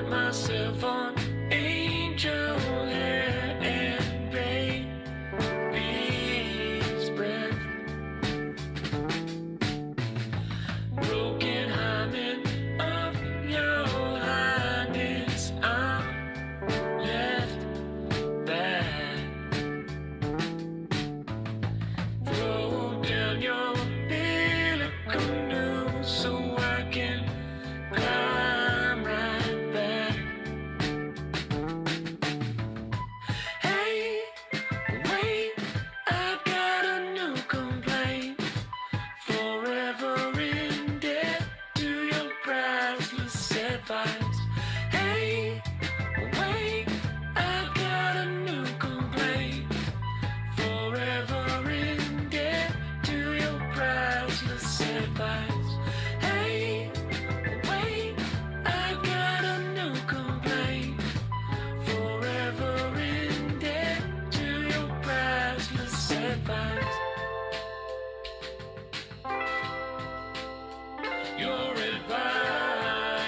Got myself on angel hair and baby's breath. Broken hymen of your highness, I'm left back. Throw down your little canoe so I can climb right back. Hey, wait, I've got a new complaint. Forever in debt to your priceless advice. Hey, wait, I've got a new complaint. Forever in debt to your priceless advice. Hey, wait, I've got a new complaint. Forever in debt to your priceless advice. Your advice.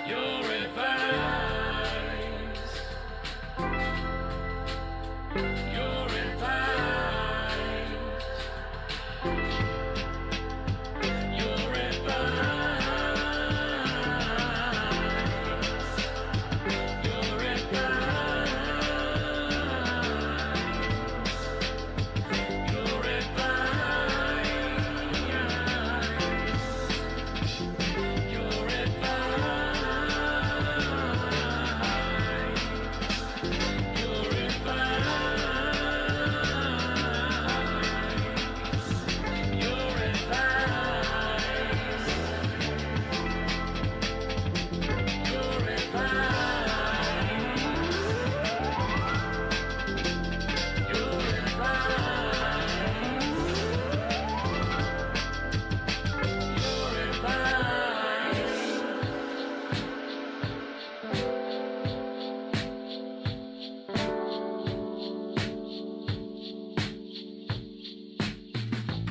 Your advice. Your advice. Your advice. Your advice. Your advice.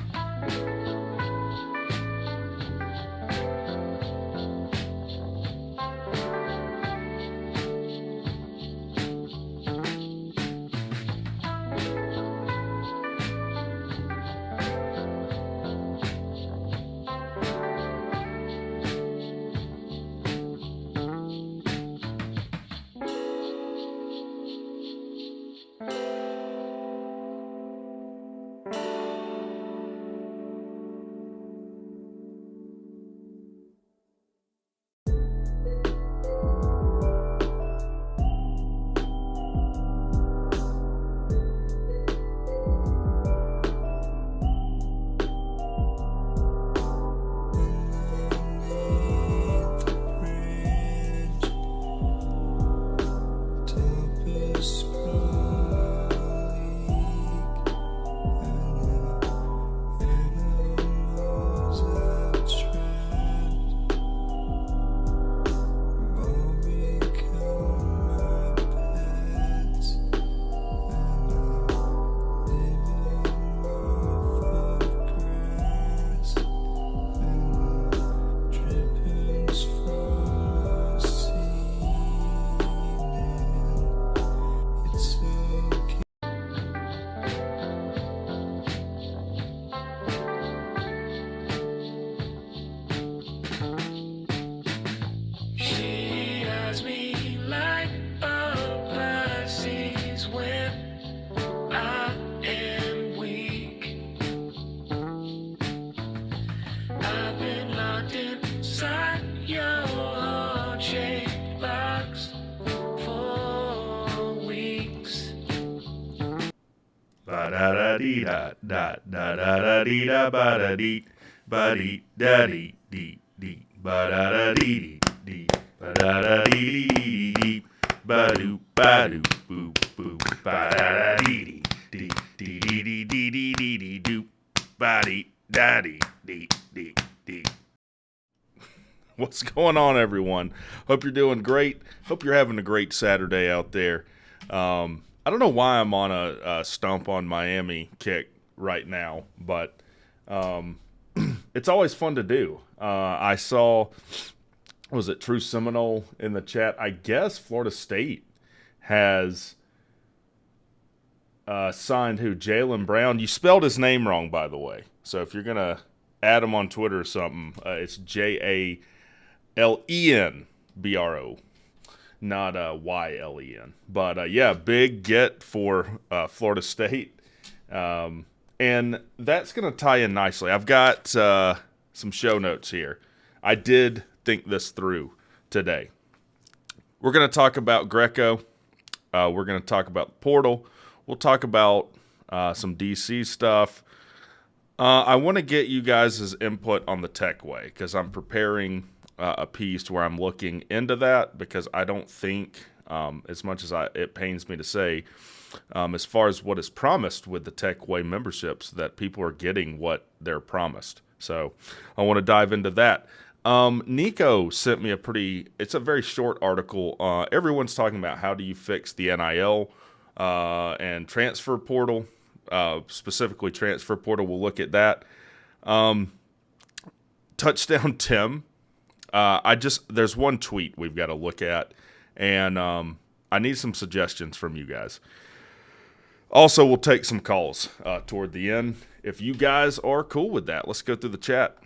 Your Ba da da dee da da da da da dee da ba da dee ba dee da dee dee dee ba da da dee dee ba da da dee dee dee ba doo boo boo ba da da dee dee dee dee dee dee dee dee dee doo ba dee da dee dee dee dee. What's going on, everyone? Hope you're doing great. Hope you're having a great Saturday out there. I don't know why I'm on a stump on Miami kick right now, but it's always fun to do. I saw, was it True Seminole in the chat? I guess Florida State has signed who? Jalen Brown. You spelled his name wrong, by the way. So if you're going to add him on Twitter or something, it's JALENBRO, not YLEN. But yeah, big get for Florida State. And that's going to tie in nicely. I've got some show notes here. I did think this through today. We're going to talk about Greco. We're going to talk about the portal. We'll talk about some DC stuff. I want to get you guys' input on the Tech Way because I'm preparing a piece where I'm looking into that because I don't think, as much as it pains me to say, as far as what is promised with the Tech Way memberships, that people are getting what they're promised. So I want to dive into that. Nico sent me it's a very short article. Everyone's talking about how do you fix the NIL and transfer portal, specifically transfer portal. We'll look at that. Touchdown Tim. There's one tweet we've got to look at, and I need some suggestions from you guys. Also, we'll take some calls toward the end. If you guys are cool with that, let's go through the chat.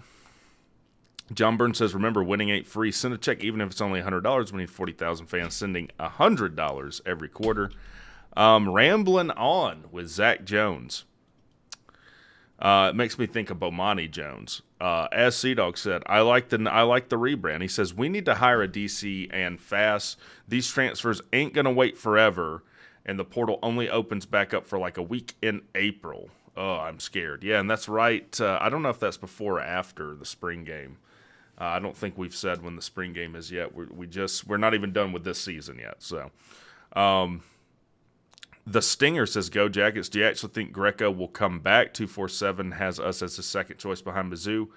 John Burns says, remember, winning ain't free. Send a check even if it's only $100. We need 40,000 fans sending $100 every quarter. Rambling on with Zach Jones. It makes me think of Bomani Jones. As Sea-Dog said, I like the rebrand. He says, we need to hire a DC and fast. These transfers ain't going to wait forever, and the portal only opens back up for like a week in April. Oh, I'm scared. Yeah, and that's right. I don't know if that's before or after the spring game. I don't think we've said when the spring game is yet. We're not even done with this season yet. So, the Stinger says, go Jackets. Do you actually think Greco will come back? 247 has us as the second choice behind Mizzou.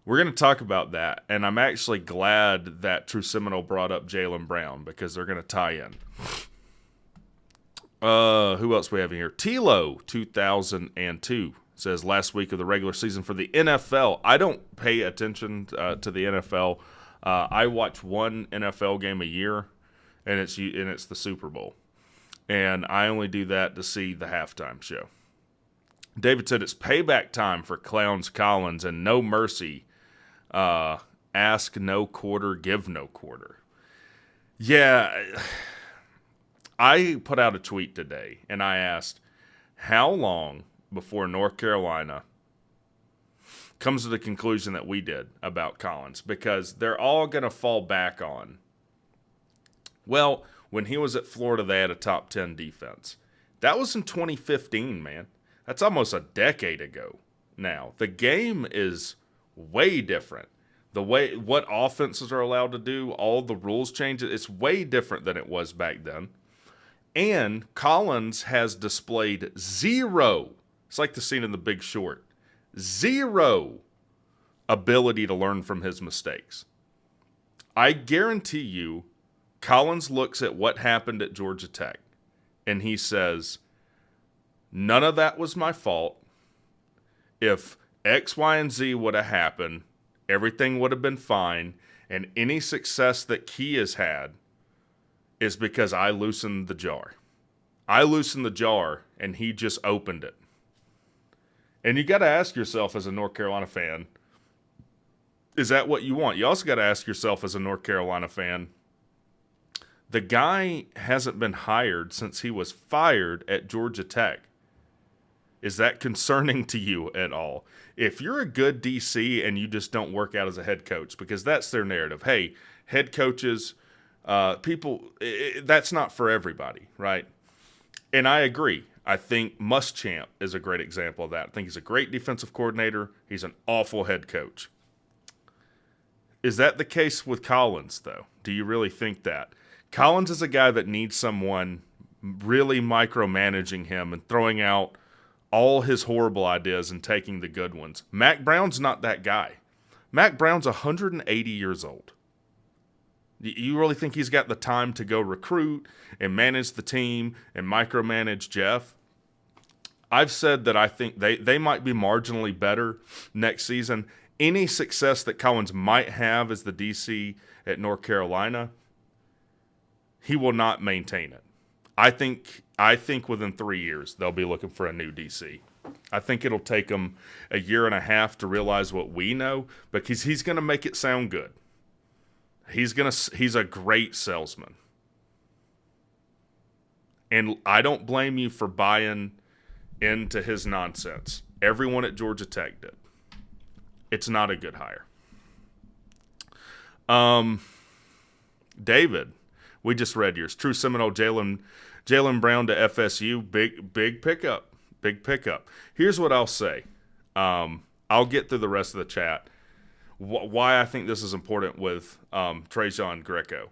We're going to talk about that, and I'm actually glad that True Seminole brought up Jalen Brown because they're going to tie in. Who else we have in here? Tilo 2002 says last week of the regular season for the NFL. I don't pay attention to the NFL. I watch one NFL game a year, and it's the Super Bowl. And I only do that to see the halftime show. David said it's payback time for Clowns Collins and no mercy. Ask no quarter, give no quarter. Yeah, I put out a tweet today, and I asked, how long before North Carolina comes to the conclusion that we did about Collins? Because they're all going to fall back on, well, when he was at Florida, they had a top 10 defense. That was in 2015, man. That's almost a decade ago now. The game is way different. What offenses are allowed to do, all the rules change, it's way different than it was back then. And Collins has displayed zero, it's like the scene in The Big Short, zero ability to learn from his mistakes. I guarantee you, Collins looks at what happened at Georgia Tech, and he says, none of that was my fault. If X, Y, and Z would have happened, everything would have been fine, and any success that Key has had is because I loosened the jar. I loosened the jar, and he just opened it. And you got to ask yourself as a North Carolina fan, is that what you want? You also got to ask yourself as a North Carolina fan, the guy hasn't been hired since he was fired at Georgia Tech. Is that concerning to you at all? If you're a good DC and you just don't work out as a head coach, because that's their narrative. Hey, head coaches, that's not for everybody, right? And I agree. I think Muschamp is a great example of that. I think he's a great defensive coordinator. He's an awful head coach. Is that the case with Collins, though? Do you really think that? Collins is a guy that needs someone really micromanaging him and throwing out all his horrible ideas and taking the good ones. Mac Brown's not that guy. Mac Brown's 180 years old. You really think he's got the time to go recruit and manage the team and micromanage Jeff? I've said that I think they might be marginally better next season. Any success that Collins might have as the DC at North Carolina, he will not maintain it. I think within 3 years they'll be looking for a new DC. I think it'll take him a year and a half to realize what we know, because he's going to make it sound good. He's a great salesman. And I don't blame you for buying into his nonsense. Everyone at Georgia Tech did. It's not a good hire. David, we just read yours. True Seminole Jaylen Brown to FSU. Big pickup. Big pickup. Here's what I'll say. I'll get through the rest of the chat. Why I think this is important with Trajen Greco.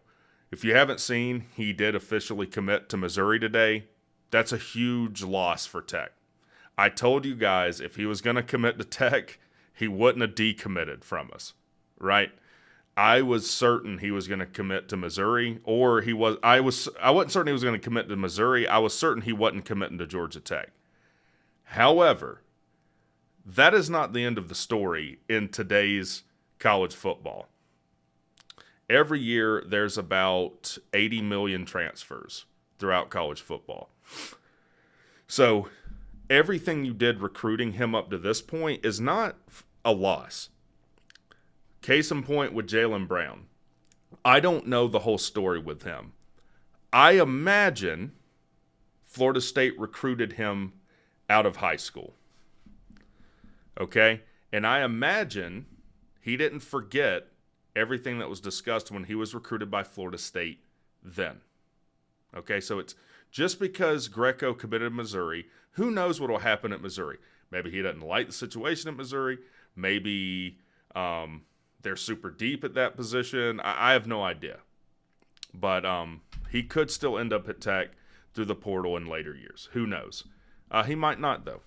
If you haven't seen, he did officially commit to Missouri today. That's a huge loss for Tech. I told you guys if he was going to commit to Tech, he wouldn't have decommitted from us, right? I was certain he was going to commit to Missouri, or I wasn't certain he was going to commit to Missouri. I was certain he wasn't committing to Georgia Tech. However, that is not the end of the story in today's college football. Every year there's about 80 million transfers throughout college football. So everything you did recruiting him up to this point is not a loss. Case in point with Jaylen Brown. I don't know the whole story with him. I imagine Florida State recruited him out of high school. Okay? And I imagine he didn't forget everything that was discussed when he was recruited by Florida State then. Okay? So it's just because Greco committed to Missouri, who knows what will happen at Missouri? Maybe he doesn't like the situation at Missouri. Maybe they're super deep at that position. I have no idea. But he could still end up at Tech through the portal in later years. Who knows? He might not, though.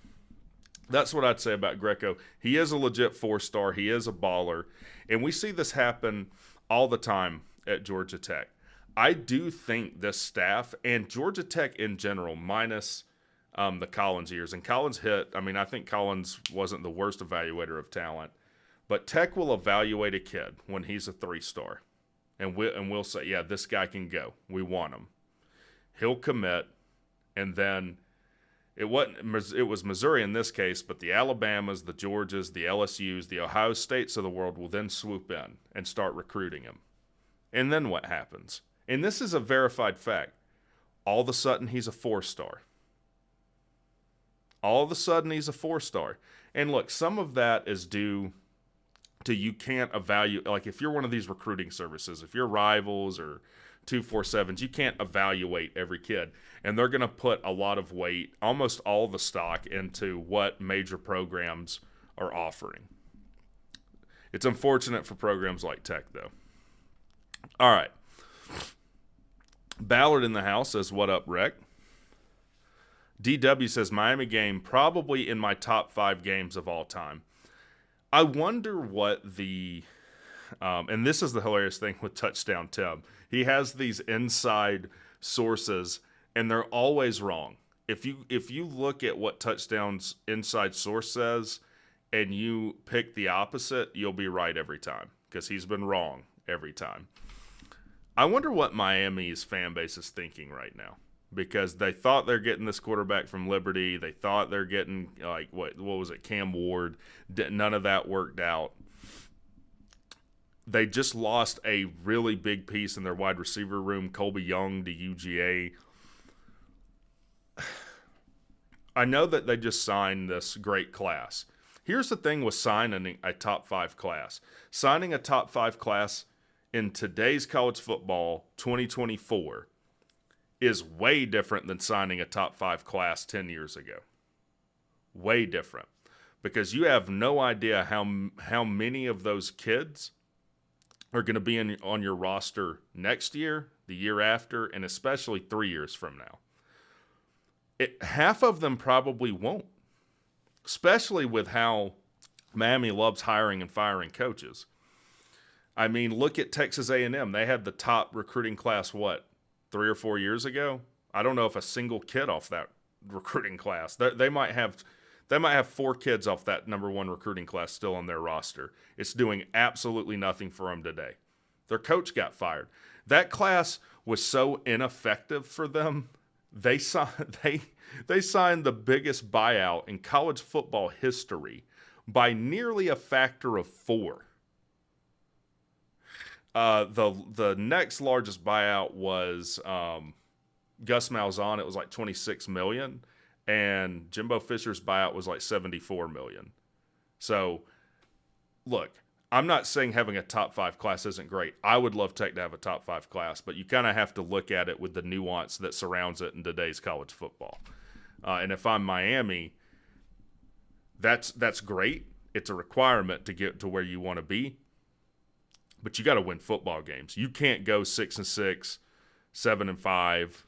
That's what I'd say about Greco. He is a legit 4-star. He is a baller. And we see this happen all the time at Georgia Tech. I do think this staff and Georgia Tech in general, minus the Collins years, and Collins I think Collins wasn't the worst evaluator of talent, but Tech will evaluate a kid when he's a 3-star. And we'll say, yeah, this guy can go. We want him. He'll commit, and then it was Missouri in this case, but the Alabamas, the Georgias, the LSUs, the Ohio States of the world will then swoop in and start recruiting him. And then what happens? And this is a verified fact. All of a sudden, he's a 4-star. All of a sudden, he's a 4-star. And look, some of that is due to you can't evaluate. Like if you're one of these recruiting services, if you're Rivals or 247s, you can't evaluate every kid. And they're going to put a lot of weight, almost all the stock, into what major programs are offering. It's unfortunate for programs like Tech, though. All right. Ballard in the house says, what up, Rec? DW says, Miami game probably in my top 5 games of all time. I wonder what and this is the hilarious thing with Touchdown Tim. He has these inside sources, and they're always wrong. If you look at what Touchdown's inside source says and you pick the opposite, you'll be right every time because he's been wrong every time. I wonder what Miami's fan base is thinking right now, because they thought they're getting this quarterback from Liberty. They thought they're getting, what was it, Cam Ward. None of that worked out. They just lost a really big piece in their wide receiver room, Colby Young to UGA. I know that they just signed this great class. Here's the thing with signing a top 5 class. Signing a top 5 class in today's college football 2024 is way different than signing a top 5 class 10 years ago. Way different. Because you have no idea how many of those kids are going to be on your roster next year, the year after, and especially 3 years from now. Half of them probably won't, especially with how Miami loves hiring and firing coaches. I mean, look at Texas A&M. They had the top recruiting class, 3 or 4 years ago? I don't know if a single kid off recruiting class. They might have 4 kids off that number 1 recruiting class still on their roster. It's doing absolutely nothing for them today. Their coach got fired. That class was so ineffective for them. They signed the biggest buyout in college football history by nearly a factor of 4. The next largest buyout was Gus Malzahn. It was like $26 million, and Jimbo Fisher's buyout was like $74 million. So, look, I'm not saying having a top 5 class isn't great. I would love Tech to have a top 5 class, but you kind of have to look at it with the nuance that surrounds it in today's college football. And if I'm Miami, that's great. It's a requirement to get to where you want to be. But you got to win football games. You can't go 6-6, 7-5,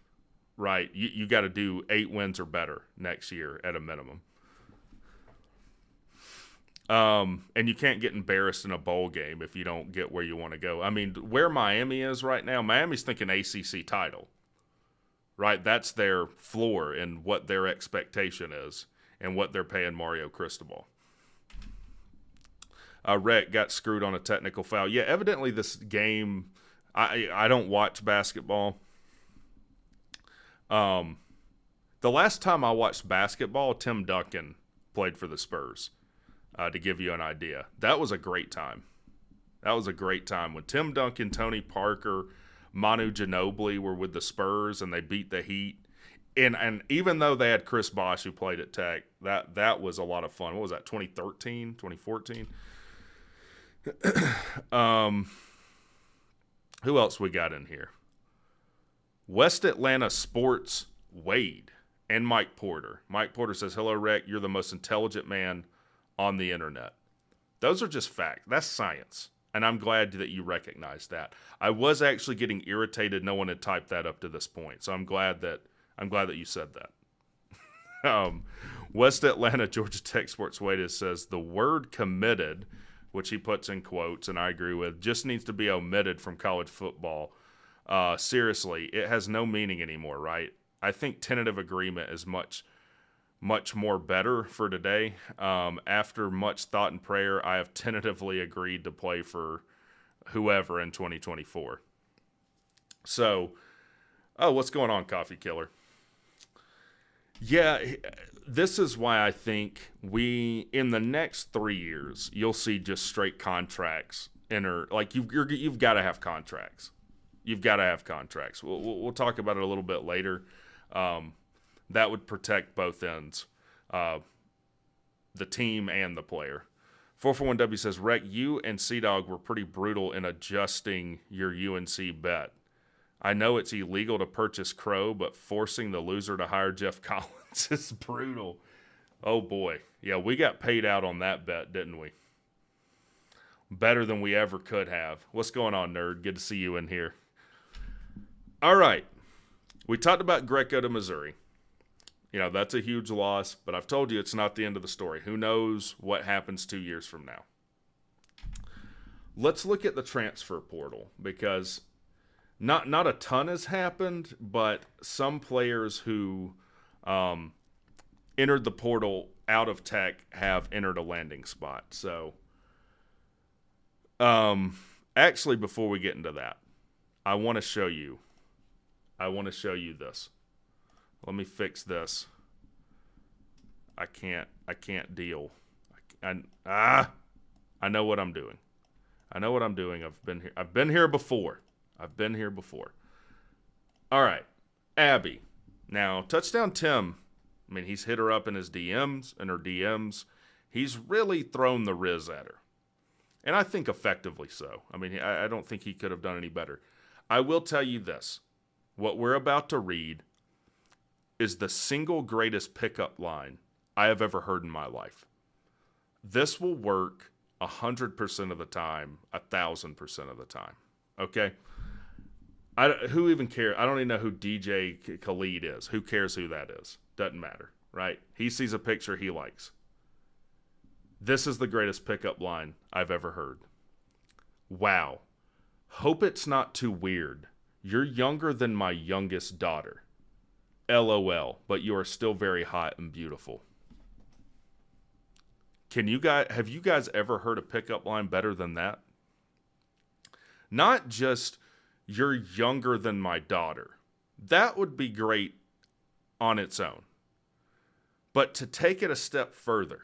right? You got to do 8 wins or better next year at a minimum. And you can't get embarrassed in a bowl game if you don't get where you want to go. I mean, where Miami is right now, Miami's thinking ACC title, right? That's their floor and what their expectation is and what they're paying Mario Cristobal. Rhett got screwed on a technical foul. Yeah, evidently this game, I don't watch basketball. The last time I watched basketball, Tim Duncan played for the Spurs, to give you an idea. That was a great time. That was a great time when Tim Duncan, Tony Parker, Manu Ginobili were with the Spurs and they beat the Heat. And even though they had Chris Bosh who played at Tech, that was a lot of fun. What was that, 2013, 2014? Who else we got in here? West Atlanta Sports Wade and Mike Porter. Mike Porter says, "Hello, Rec. You're the most intelligent man on the internet." Those are just facts. That's science. And I'm glad that you recognize that. I was actually getting irritated no one had typed that up to this point. So I'm glad that you said that. West Atlanta Georgia Tech Sports Wade says the word committed, which he puts in quotes, and I agree with, just needs to be omitted from college football. Seriously, it has no meaning anymore, right? I think tentative agreement is much more better for today. After much thought and prayer, I have tentatively agreed to play for whoever in 2024. So, what's going on, Coffee Killer? Yeah, this is why I think in the next 3 years, you'll see just straight contracts enter. Like, you've got to have contracts. You've got to have contracts. We'll talk about it a little bit later. That would protect both ends, the team and the player. 441W says, Rec, you and C-Dog were pretty brutal in adjusting your UNC bet. I know it's illegal to purchase Crow, but forcing the loser to hire Jeff Collins is brutal. Oh, boy. Yeah, we got paid out on that bet, didn't we? Better than we ever could have. What's going on, nerd? Good to see you in here. All right. We talked about Greco to Missouri. You know, that's a huge loss, but I've told you it's not the end of the story. Who knows what happens 2 years from now? Let's look at the transfer portal, because not a ton has happened, but some players who entered the portal out of Tech have entered a landing spot. So, actually, before we get into that, I want to show you this. Let me fix this. I can't deal. I know what I'm doing. I've been here before. All right. Abby. Now, Touchdown Tim, I mean, he's hit her up in her DMs. He's really thrown the Riz at her. And I think effectively so. I mean, I don't think he could have done any better. I will tell you this. What we're about to read is the single greatest pickup line I have ever heard in my life. This will work 100% of the time, 1,000% of the time. Okay? Who even cares? I don't even know who DJ Khalid is. Who cares who that is? Doesn't matter, right? He sees a picture he likes. This is the greatest pickup line I've ever heard. Wow. Hope it's not too weird. You're younger than my youngest daughter. LOL, but you are still very hot and beautiful. Have you guys ever heard a pickup line better than that? Not just, you're younger than my daughter. That would be great on its own. But to take it a step further,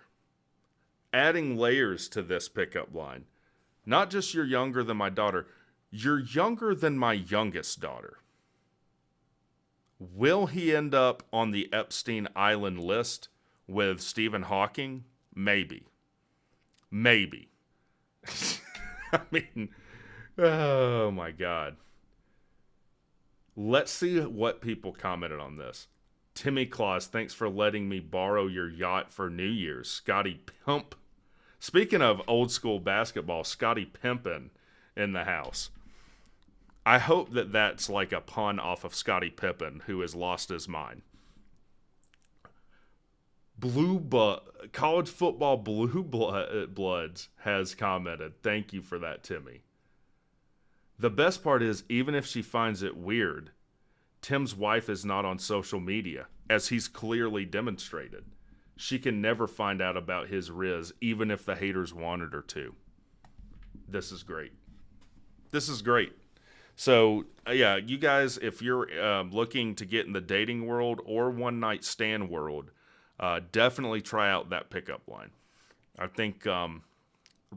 adding layers to this pickup line, not just you're younger than my daughter, you're younger than my youngest daughter. Will he end up on the Epstein Island list with Stephen Hawking? Maybe. Maybe. I mean, oh my God. Let's see what people commented on this. Timmy Claus, thanks for letting me borrow your yacht for New Year's. Scotty Pimp. Speaking of old school basketball, Scotty Pimpin' in the house. I hope that that's like a pun off of Scottie Pippen, who has lost his mind. College football blue bloods has commented. Thank you for that, Timmy. The best part is, even if she finds it weird, Tim's wife is not on social media, as he's clearly demonstrated. She can never find out about his riz, even if the haters wanted her to. This is great. This is great. So, yeah, you guys, if you're looking to get in the dating world or one-night stand world, definitely try out that pickup line. I think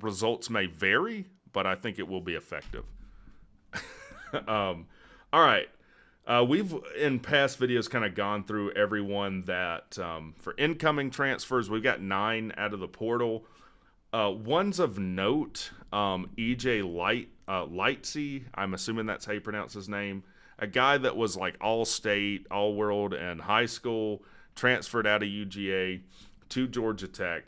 results may vary, but I think it will be effective. All right. We've, in past videos, kind of gone through everyone that, for incoming transfers, we've got 9 out of the portal. Ones of note, EJ Lightsey, I'm assuming that's how you pronounce his name. A guy that was like all-state, all-world, and high school, transferred out of UGA to Georgia Tech.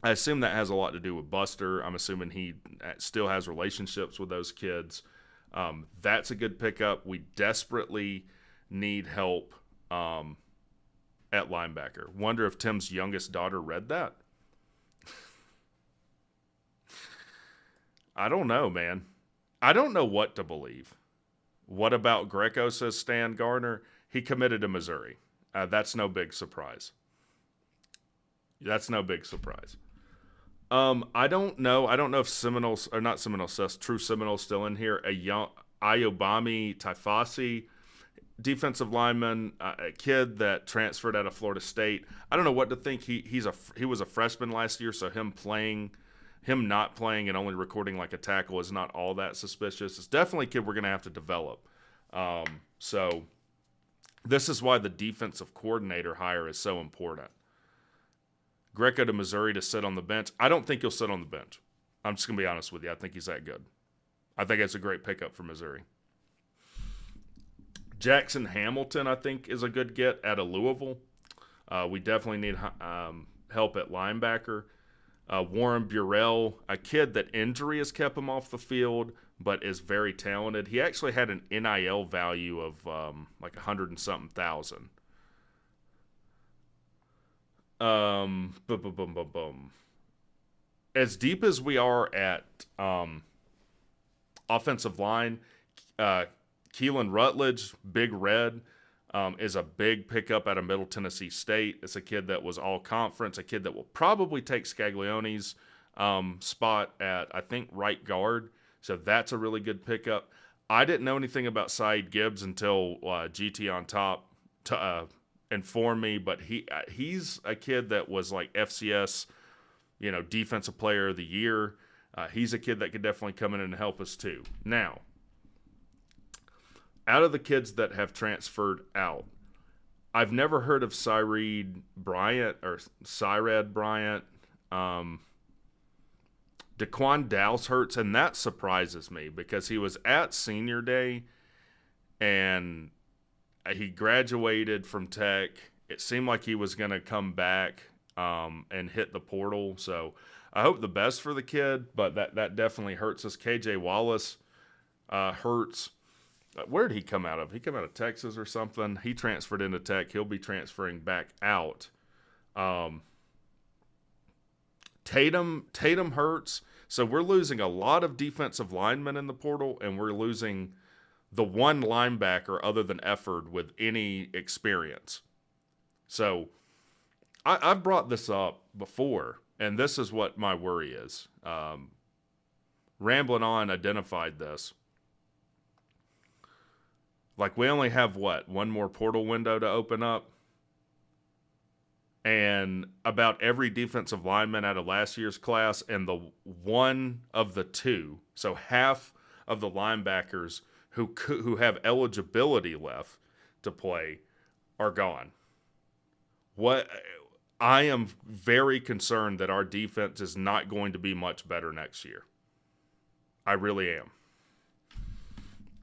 I assume that has a lot to do with Buster. I'm assuming he still has relationships with those kids. That's a good pickup. We desperately need help at linebacker. Wonder if Tim's youngest daughter read that. I don't know, man. I don't know what to believe. What about Greco, says Stan Garner? He committed to Missouri. That's no big surprise. That's no big surprise. I don't know. I don't know if Seminoles, or not Seminoles, True Seminoles still in here. A young Ayobami Taifasi, defensive lineman, a kid that transferred out of Florida State. I don't know what to think. He was a freshman last year, so him not playing and only recording like a tackle is not all that suspicious. It's definitely a kid we're going to have to develop. So this is why the defensive coordinator hire is so important. Greco to Missouri to sit on the bench. I don't think he'll sit on the bench. I'm just going to be honest with you. I think he's that good. I think it's a great pickup for Missouri. Jackson Hamilton, I think, is a good get out of Louisville. We definitely need help at linebacker. Warren Burrell, a kid that injury has kept him off the field, but is very talented. He actually had an NIL value of like 100 and something thousand. As deep as we are at offensive line, Keelan Rutledge, Big Red, is a big pickup out of Middle Tennessee State. It's a kid that was all conference, a kid that will probably take Scaglione's spot at, I think, right guard. So that's a really good pickup. I didn't know anything about Saeed Gibbs until GT on top informed me, but he's a kid that was like FCS, defensive player of the year. He's a kid that could definitely come in and help us too. Now, out of the kids that have transferred out, I've never heard of Cyrad Bryant. Daquan Dowse hurts, and that surprises me because he was at senior day and he graduated from Tech. It seemed like he was going to come back and hit the portal. So I hope the best for the kid, but that definitely hurts us. KJ Wallace hurts. Where did he come out of? He came out of Texas or something. He transferred into Tech. He'll be transferring back out. Tatum hurts. So we're losing a lot of defensive linemen in the portal, and we're losing the one linebacker other than Efford with any experience. So I've brought this up before, and this is what my worry is. Rambling On identified this. Like, we only have, one more portal window to open up? And about every defensive lineman out of last year's class and the one of the two, so half of the linebackers who have eligibility left to play are gone. I am very concerned that our defense is not going to be much better next year. I really am.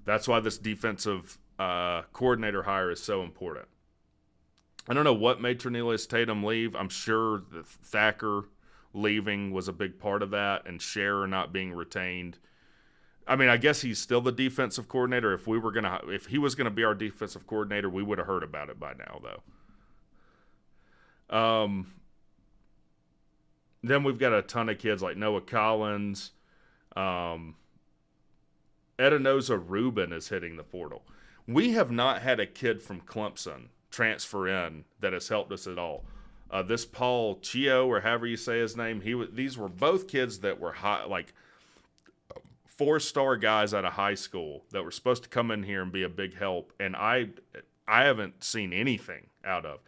That's why this defensive coordinator hire is so important. I don't know what made Ternelius Tatum leave. I'm sure that Thacker leaving was a big part of that, and Scherer not being retained. I mean, I guess he's still the defensive coordinator. If he was gonna be our defensive coordinator, we would have heard about it by now, though. Then we've got a ton of kids like Noah Collins. Edinoza Rubin is hitting the portal. We have not had a kid from Clemson transfer in that has helped us at all. This Paul Chio, or however you say his name, these were both kids that were high, like 4-star guys out of high school that were supposed to come in here and be a big help, and I haven't seen anything out of.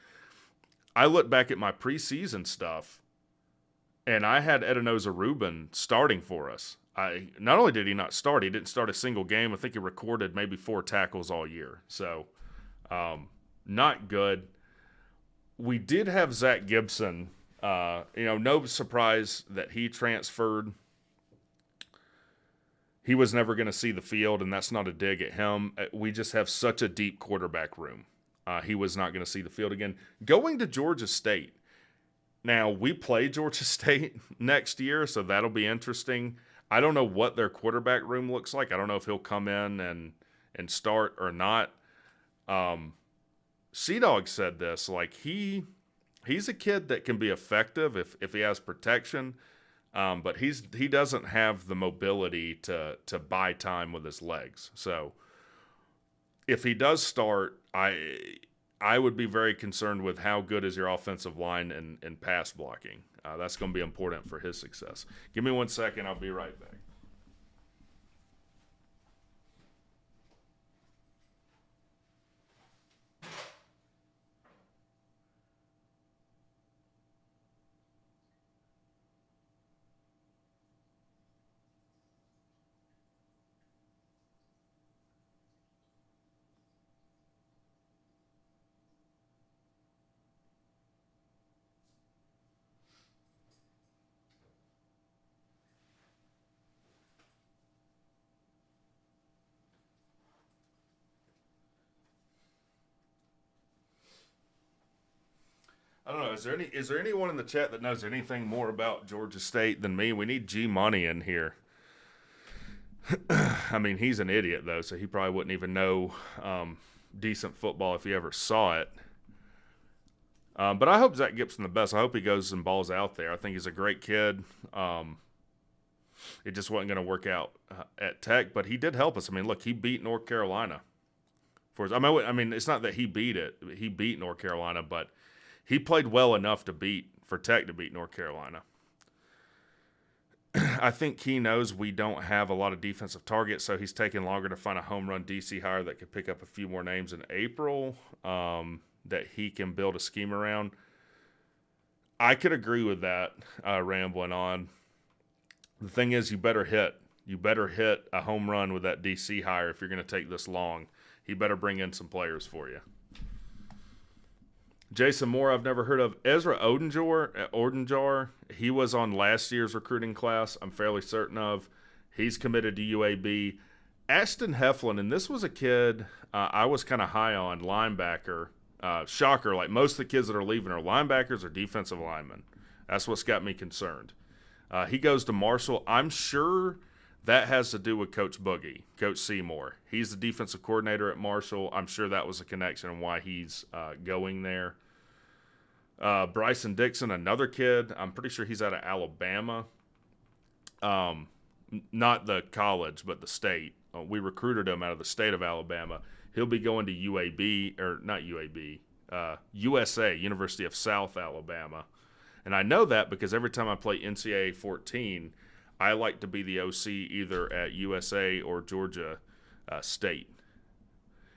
I look back at my preseason stuff, and I had Edinoza Rubin starting for us. Not only did he not start, he didn't start a single game. I think he recorded maybe 4 tackles all year. So, not good. We did have Zach Gibson. No surprise that he transferred. He was never going to see the field, and that's not a dig at him. We just have such a deep quarterback room. He was not going to see the field again. Going to Georgia State. Now, we play Georgia State next year, so that'll be interesting. I don't know what their quarterback room looks like. I don't know if he'll come in and start or not. Sea-Dog said this, like he's a kid that can be effective if he has protection, but he doesn't have the mobility to buy time with his legs. So if he does start, I would be very concerned with how good is your offensive line and pass blocking. That's going to be important for his success. Give me 1 second. I'll be right back. I don't know. Is there anyone in the chat that knows anything more about Georgia State than me? We need G Money in here. I mean, he's an idiot though, so he probably wouldn't even know decent football if he ever saw it. But I hope Zach Gibson the best. I hope he goes and balls out there. I think he's a great kid. It just wasn't going to work out at Tech, but he did help us. I mean, look, he beat North Carolina. I mean, it's not that he beat it. He beat North Carolina, but he played well enough for Tech to beat North Carolina. I think he knows we don't have a lot of defensive targets, so he's taking longer to find a home run DC hire that could pick up a few more names in April that he can build a scheme around. I could agree with that, rambling on. The thing is, you better hit a home run with that DC hire if you're going to take this long. He better bring in some players for you. Jason Moore, I've never heard of. Ezra Odenjar, he was on last year's recruiting class, I'm fairly certain of. He's committed to UAB. Ashton Heflin, and this was a kid I was kind of high on, linebacker. Shocker, like most of the kids that are leaving are linebackers or defensive linemen. That's what's got me concerned. He goes to Marshall. I'm sure that has to do with Coach Boogie, Coach Seymour. He's the defensive coordinator at Marshall. I'm sure that was a connection and why he's going there. Bryson Dixon, another kid. I'm pretty sure he's out of Alabama. Not the college, but the state. we recruited him out of the state of Alabama. He'll be going to UAB, or not UAB, USA, University of South Alabama. And I know that because every time I play NCAA 14, I like to be the OC either at USA or Georgia State.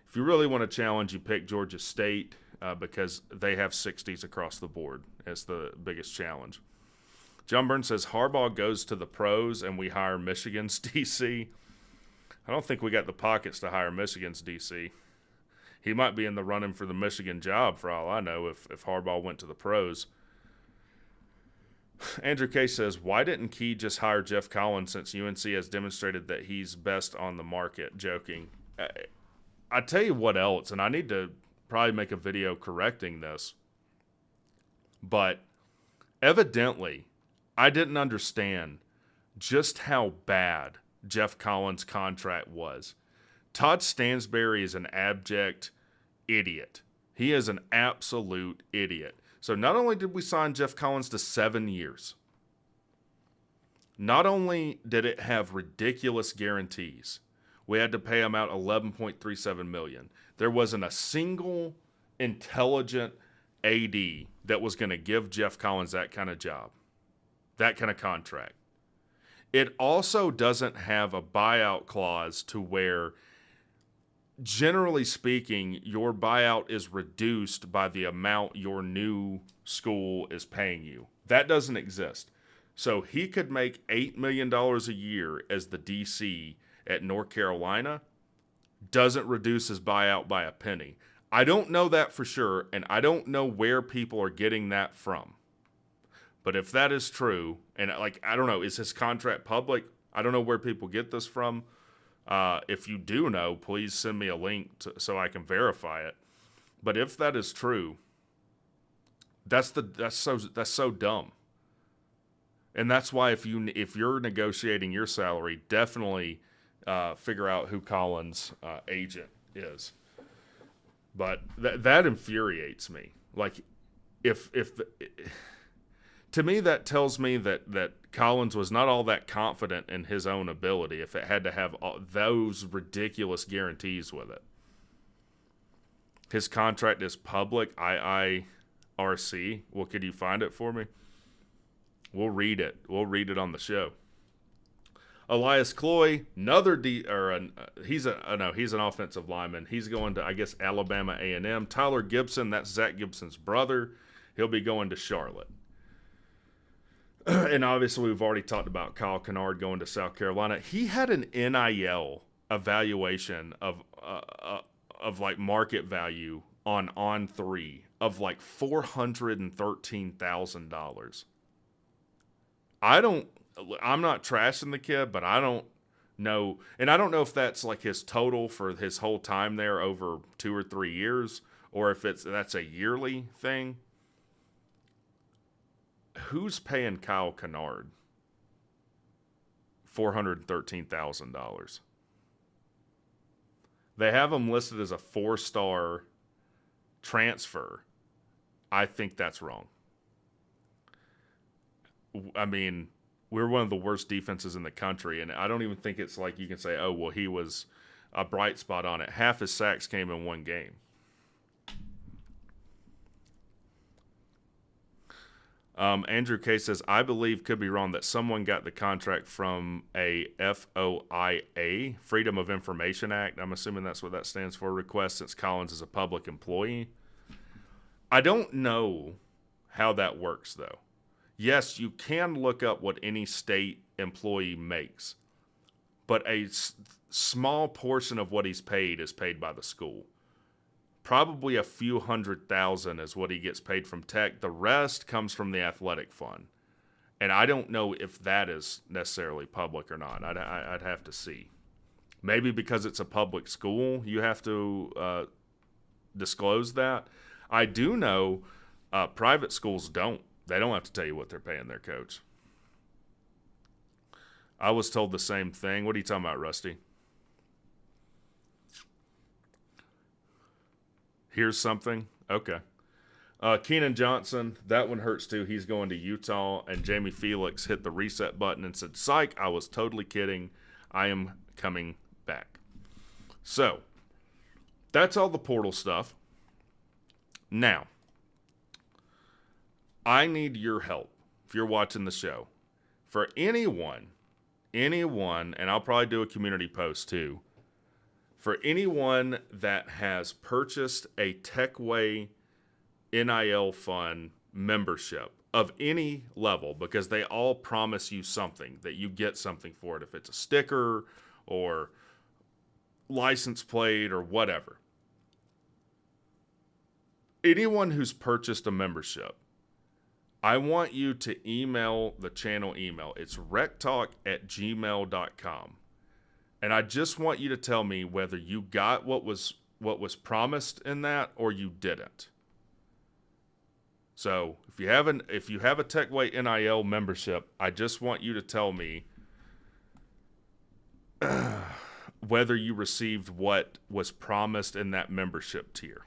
If you really want to challenge, you pick Georgia State because they have 60s across the board as the biggest challenge. John Burns says, Harbaugh goes to the pros and we hire Michigan's DC. I don't think we got the pockets to hire Michigan's DC. He might be in the running for the Michigan job for all I know if Harbaugh went to the pros. Andrew K says, why didn't Key just hire Jeff Collins since UNC has demonstrated that he's best on the market? Joking. I tell you what else, and I need to probably make a video correcting this, but evidently I didn't understand just how bad Jeff Collins' contract was. Todd Stansberry is an abject idiot. He is an absolute idiot. So not only did we sign Jeff Collins to 7 years, not only did it have ridiculous guarantees, we had to pay him out $11.37 million. There wasn't a single intelligent AD that was going to give Jeff Collins that kind of job, that kind of contract. It also doesn't have a buyout clause to where, generally speaking, your buyout is reduced by the amount your new school is paying you. That doesn't exist. So he could make $8 million a year as the DC at North Carolina, doesn't reduce his buyout by a penny. I don't know that for sure, and I don't know where people are getting that from. But if that is true, and I don't know, is his contract public? I don't know where people get this from. If you do know, please send me a link so I can verify it. But if that is true, that's so dumb. And that's why if you're negotiating your salary, definitely figure out who Collins' agent is. But that infuriates me. Like, to me, that tells me that Collins was not all that confident in his own ability if it had to have those ridiculous guarantees with it. His contract is public, IIRC. Well, could you find it for me? We'll read it. We'll read it on the show. Elias Cloy, he's an offensive lineman. He's going to, I guess, Alabama A&M. Tyler Gibson, that's Zach Gibson's brother. He'll be going to Charlotte. And obviously, we've already talked about Kyle Kennard going to South Carolina. He had an NIL evaluation of like market value on On3 of like $413,000. I'm not trashing the kid, but I don't know, and I don't know if that's like his total for his whole time there over 2 or 3 years, or if that's a yearly thing. Who's paying Kyle Kennard $413,000? They have him listed as a 4-star transfer. I think that's wrong. I mean, we're one of the worst defenses in the country, and I don't even think it's like you can say, oh, well, he was a bright spot on it. Half his sacks came in one game. Andrew K says, I believe, could be wrong, that someone got the contract from a FOIA, Freedom of Information Act. I'm assuming that's what that stands for, request, since Collins is a public employee. I don't know how that works, though. Yes, you can look up what any state employee makes, but a small portion of what he's paid is paid by the school. Probably a few $100,000 is what he gets paid from Tech. The rest comes from the athletic fund. And I don't know if that is necessarily public or not. I'd have to see. Maybe because it's a public school, you have to disclose that. I do know private schools don't. They don't have to tell you what they're paying their coach. I was told the same thing. What are you talking about, Rusty? Here's something. Okay. Keenan Johnson, that one hurts too. He's going to Utah. And Jamie Felix hit the reset button and said, psych, I was totally kidding. I am coming back. So, that's all the portal stuff. Now, I need your help if you're watching the show. For anyone, and I'll probably do a community post too, for anyone that has purchased a Tech Way NIL Fund membership of any level, because they all promise you something, that you get something for it, if it's a sticker or license plate or whatever. Anyone who's purchased a membership, I want you to email the channel email. It's wrecktalk@gmail.com. And I just want you to tell me whether you got what was promised in that or you didn't. So if you have a Tech Way NIL membership, I just want you to tell me whether you received what was promised in that membership tier.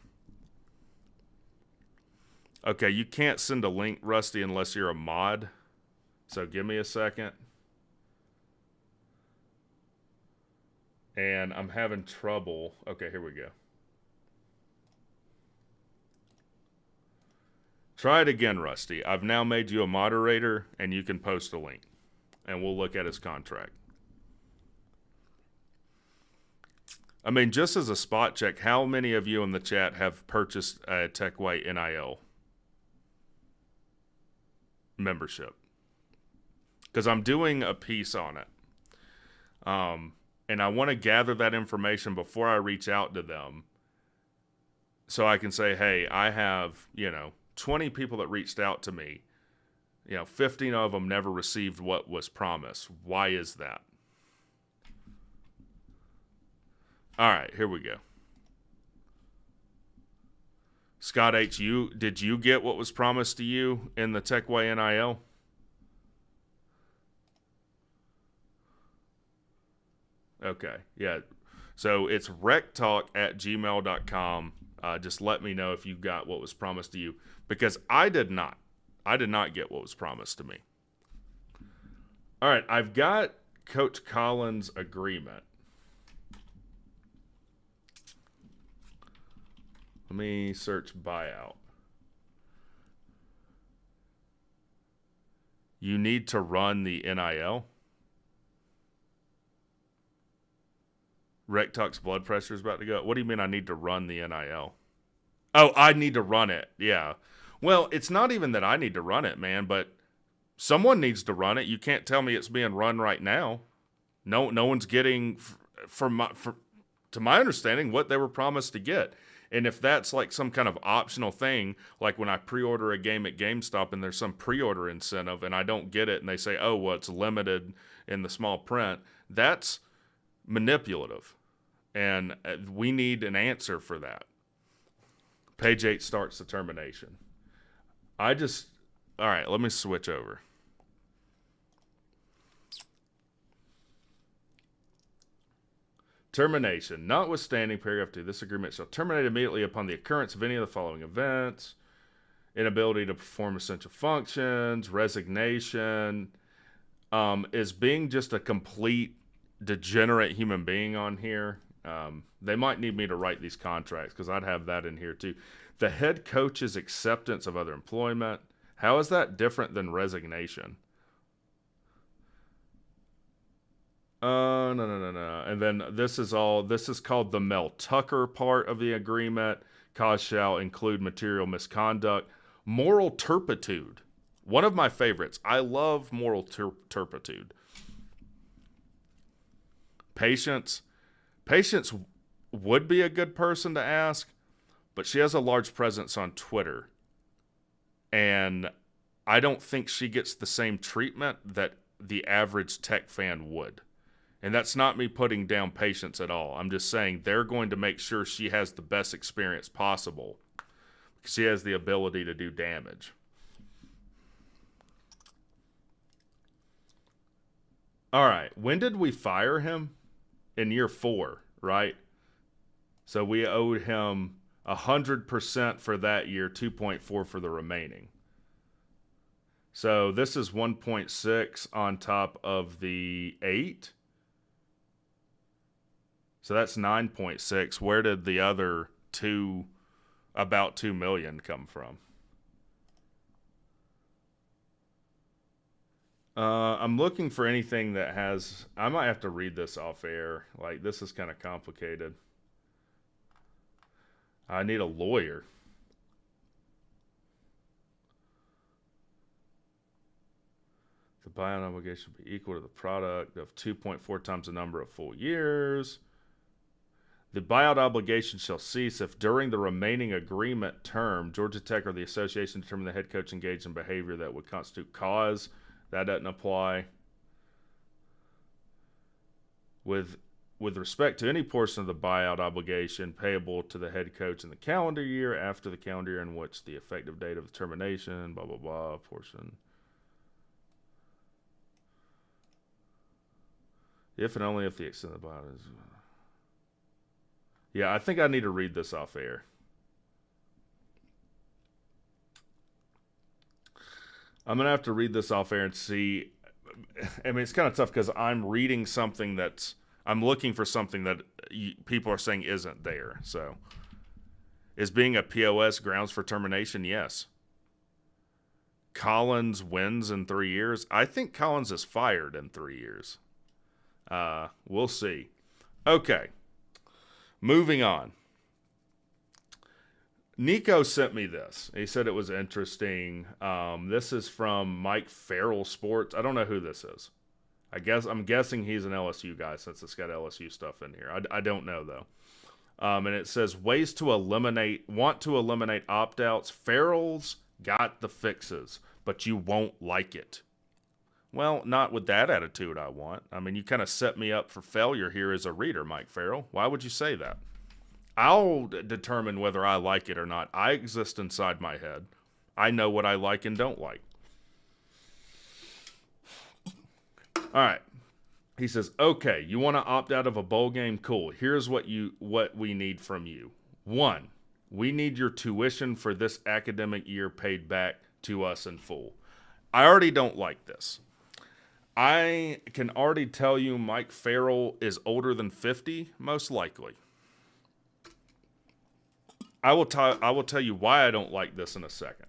Okay, you can't send a link, Rusty, unless you're a mod. So give me a second. And I'm having trouble. Okay, here we go. Try it again, Rusty. I've now made you a moderator, and you can post a link. And we'll look at his contract. I mean, just as a spot check, how many of you in the chat have purchased a Tech Way NIL membership? Because I'm doing a piece on it. And I want to gather that information before I reach out to them. So I can say, hey, I have, 20 people that reached out to me. 15 of them never received what was promised. Why is that? All right, here we go. Scott H., did you get what was promised to you in the Tech Way NIL? Okay, yeah. So it's wrecktalk@gmail.com. Just let me know if you got what was promised to you, because I did not. I did not get what was promised to me. All right, I've got Coach Collins' agreement. Let me search buyout. You need to run the NIL. WreckTalk's blood pressure is about to go. What do you mean I need to run the NIL? Oh, I need to run it. Yeah. Well, it's not even that I need to run it, man, but someone needs to run it. You can't tell me it's being run right now. No one's getting, to my understanding, what they were promised to get. And if that's like some kind of optional thing, like when I pre-order a game at GameStop and there's some pre-order incentive and I don't get it and they say, oh, well, it's limited in the small print, that's manipulative. And we need an answer for that. Page 8 starts the termination. All right, let me switch over. Termination. Notwithstanding paragraph 2, this agreement shall terminate immediately upon the occurrence of any of the following events: inability to perform essential functions, resignation, is being just a complete degenerate human being on here. They might need me to write these contracts because I'd have that in here too. The head coach's acceptance of other employment. How is that different than resignation? No. And then this is called the Mel Tucker part of the agreement. Cause shall include material misconduct. Moral turpitude. One of my favorites. I love moral turpitude. Patience. Patience would be a good person to ask, but she has a large presence on Twitter. And I don't think she gets the same treatment that the average tech fan would. And that's not me putting down Patience at all. I'm just saying they're going to make sure she has the best experience possible, because she has the ability to do damage. All right. When did we fire him? In year 4, right? So we owed him 100% for that year, 2.4 for the remaining. So this is 1.6 on top of the 8. So that's 9.6. Where did the other about 2 million come from? I'm looking for anything that has. I might have to read this off air. Like, this is kind of complicated. I need a lawyer. The buyout obligation will be equal to the product of 2.4 times the number of full years. The buyout obligation shall cease if during the remaining agreement term, Georgia Tech or the association determine the head coach engaged in behavior that would constitute cause. That doesn't apply. With respect to any portion of the buyout obligation payable to the head coach in the calendar year after the calendar year in which the effective date of the termination, blah, blah, blah, portion. If and only if the extent of the buyout is... Yeah, I think I need to read this off air. I'm going to have to read this off air and see. I mean, it's kind of tough because I'm reading something I'm looking for something that people are saying isn't there. So, is being a POS grounds for termination? Yes. Collins wins in 3 years. I think Collins is fired in 3 years. We'll see. Okay. Moving on. Nico sent me this. He said it was interesting. This is from Mike Farrell Sports. I don't know who this is. I'm guessing he's an LSU guy since it's got LSU stuff in here. I don't know though. And it says want to eliminate opt-outs. Farrell's got the fixes, but you won't like it. Well, not with that attitude I want. I mean, you kind of set me up for failure here as a reader, Mike Farrell. Why would you say that? I'll determine whether I like it or not. I exist inside my head. I know what I like and don't like. All right. He says, okay, you want to opt out of a bowl game? Cool. Here's what we need from you. 1, we need your tuition for this academic year paid back to us in full. I already don't like this. I can already tell you Mike Farrell is older than 50, most likely. I will tell you why I don't like this in a second.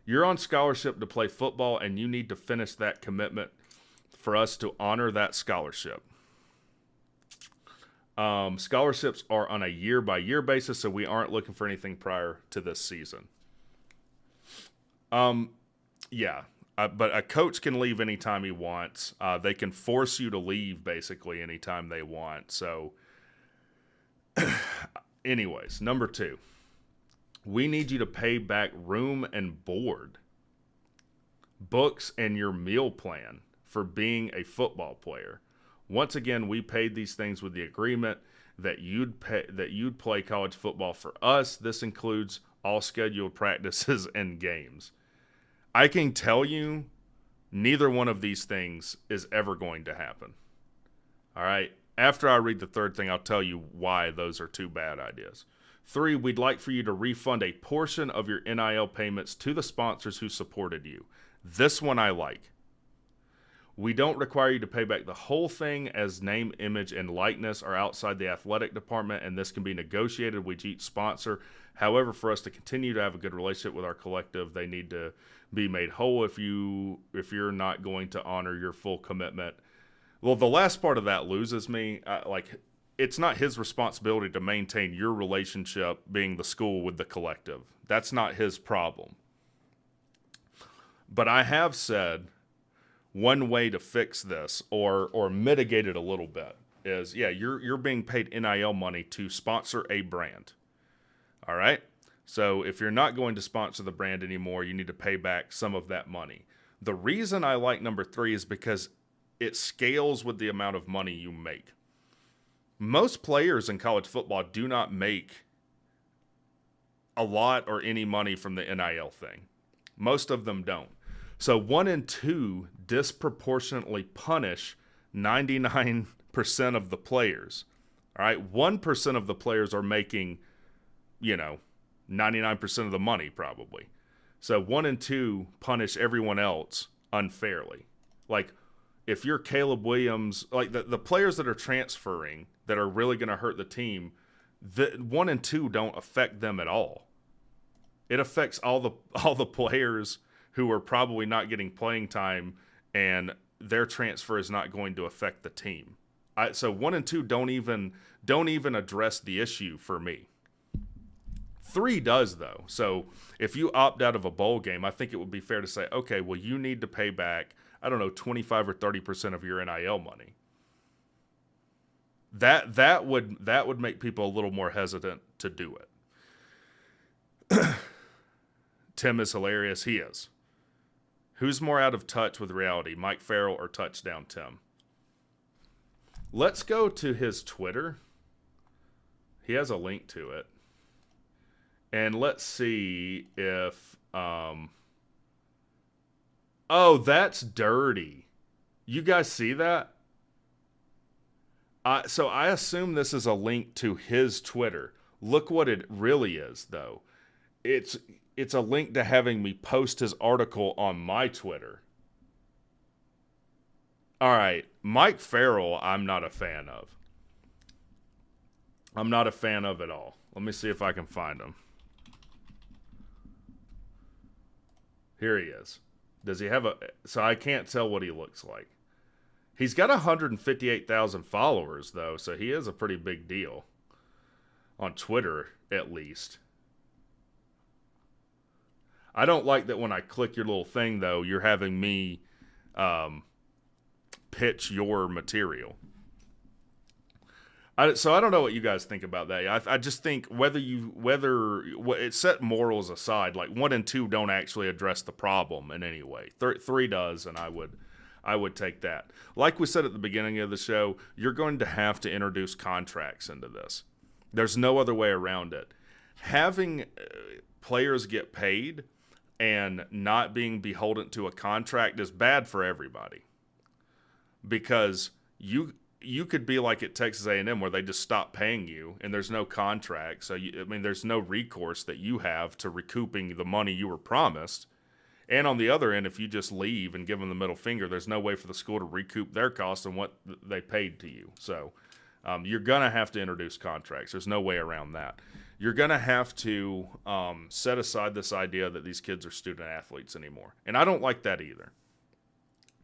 You're on scholarship to play football, and you need to finish that commitment for us to honor that scholarship. Scholarships are on a year-by-year basis, so we aren't looking for anything prior to this season. Yeah. But a coach can leave anytime he wants. They can force you to leave basically anytime they want. So, anyways, number 2, we need you to pay back room and board, books, and your meal plan for being a football player. Once again, we paid these things with the agreement that you'd play college football for us. This includes all scheduled practices and games. I can tell you neither one of these things is ever going to happen. All right? After I read the third thing, I'll tell you why those are 2 bad ideas. 3, we'd like for you to refund a portion of your NIL payments to the sponsors who supported you. This one I like. We don't require you to pay back the whole thing, as name, image, and likeness are outside the athletic department, and this can be negotiated with each sponsor. However, for us to continue to have a good relationship with our collective, they need to be made whole if you're not going to honor your full commitment. Well, the last part of that loses me. It's not his responsibility to maintain your relationship, being the school, with the collective. That's not his problem. But I have said one way to fix this or mitigate it a little bit is, you're being paid NIL money to sponsor a brand. All right? So if you're not going to sponsor the brand anymore, you need to pay back some of that money. The reason I like number 3 is because it scales with the amount of money you make. Most players in college football do not make a lot or any money from the NIL thing. Most of them don't. So 1 and 2 disproportionately punish 99% of the players. All right, 1% of the players are making, 99% of the money probably. So 1 and 2 punish everyone else unfairly. Like, if you're Caleb Williams, like the players that are transferring that are really going to hurt the team, the 1 and 2 don't affect them at all. It affects all the players who are probably not getting playing time, and their transfer is not going to affect the team. So 1 and 2 don't even address the issue for me. 3 does, though. So if you opt out of a bowl game, I think it would be fair to say, okay, well, you need to pay back, I don't know, 25 or 30% of your NIL money. That would make people a little more hesitant to do it. Tim is hilarious. He is. Who's more out of touch with reality, Mike Farrell or Touchdown Tim? Let's go to his Twitter. He has a link to it. And let's see if... Oh, that's dirty. You guys see that? So I assume this is a link to his Twitter. Look what it really is, though. It's a link to having me post his article on my Twitter. All right, Mike Farrell, I'm not a fan of. I'm not a fan of at all. Let me see if I can find him. Here he is. Does he have a... So I can't tell what he looks like. He's got 158,000 followers, though, so he is a pretty big deal. On Twitter, at least. I don't like that when I click your little thing, though, you're having me pitch your material. So I don't know what you guys think about that. I just think whether it set morals aside, like 1 and 2 don't actually address the problem in any way. 3 does, and I would take that. Like we said at the beginning of the show, you're going to have to introduce contracts into this. There's no other way around it. Having players get paid and not being beholden to a contract is bad for everybody, because you could be like at Texas A&M where they just stop paying you and there's no contract. So there's no recourse that you have to recouping the money you were promised. And on the other end, if you just leave and give them the middle finger, there's no way for the school to recoup their costs and what they paid to you. So you're going to have to introduce contracts. There's no way around that. You're going to have to set aside this idea that these kids are student athletes anymore. And I don't like that either.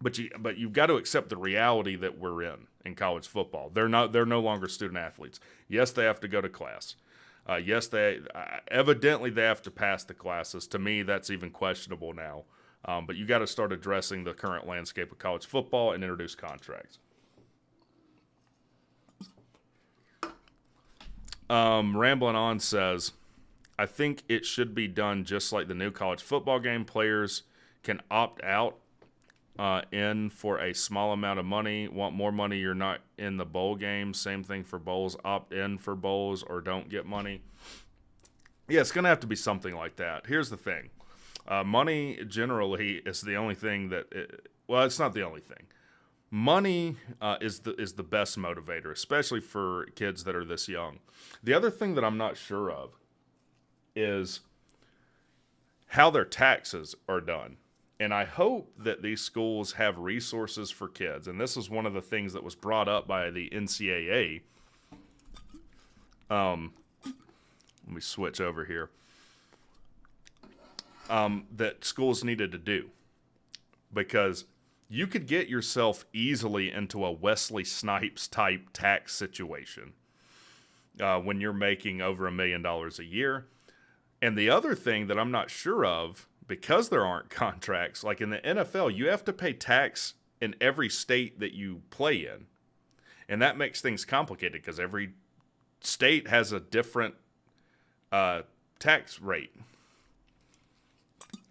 But you've got to accept the reality that we're in college football. They're no longer student athletes. Yes, they have to go to class. Yes, they evidently they have to pass the classes. To me, that's even questionable now. But you got to start addressing the current landscape of college football and introduce contracts. Rambling On says, I think it should be done just like the new college football game. Players can opt out in for a small amount of money. Want more money, you're not in the bowl game. Same thing for bowls. Opt in for bowls or don't get money. Yeah, it's going to have to be something like that. Here's the thing. Money generally is the only thing that... it's not the only thing. Money is the best motivator, especially for kids that are this young. The other thing that I'm not sure of is how their taxes are done. And I hope that these schools have resources for kids. And this is one of the things that was brought up by the NCAA. Let me switch over here. That schools needed to do. Because you could get yourself easily into a Wesley Snipes type tax situation when you're making over $1 million a year. And the other thing that I'm not sure of, because there aren't contracts, like in the NFL, you have to pay tax in every state that you play in. And that makes things complicated because every state has a different tax rate.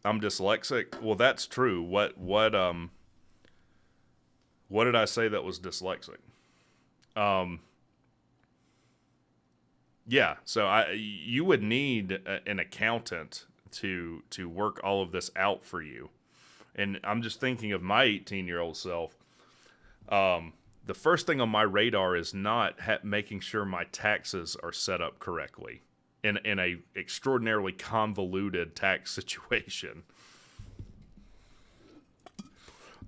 I'm dyslexic. Well, that's true. What did I say that was dyslexic? Yeah, so you would need an accountant to work all of this out for you. And I'm just thinking of my 18-year-old self. The first thing on my radar is not making sure my taxes are set up correctly in a extraordinarily convoluted tax situation.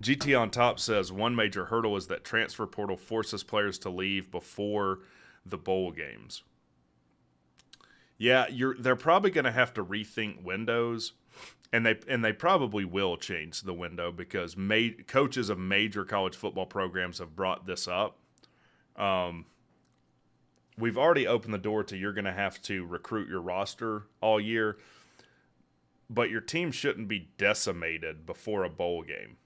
GT on top says one major hurdle is that transfer portal forces players to leave before the bowl games. Yeah, they're probably going to have to rethink windows, and they probably will change the window because coaches of major college football programs have brought this up. We've already opened the door to you're going to have to recruit your roster all year, but your team shouldn't be decimated before a bowl game.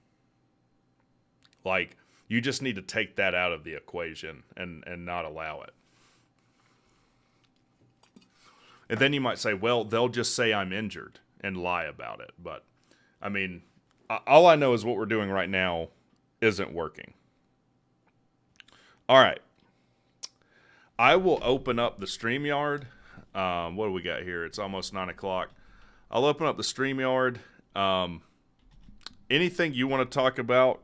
Like, you just need to take that out of the equation and not allow it. And then you might say, well, they'll just say I'm injured and lie about it. But, I mean, all I know is what we're doing right now isn't working. All right. I will open up the StreamYard. What do we got here? It's almost 9 o'clock. I'll open up the StreamYard. Anything you want to talk about,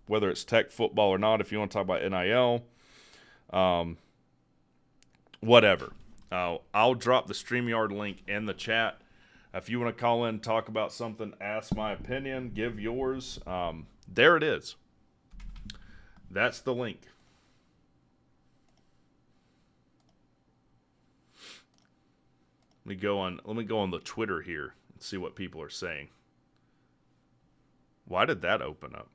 whether it's tech football or not, if you want to talk about NIL, whatever. I'll drop the StreamYard link in the chat. If you want to call in, talk about something, ask my opinion, give yours, there it is. That's the link. Let me go on the Twitter here and see what people are saying. Why did that open up?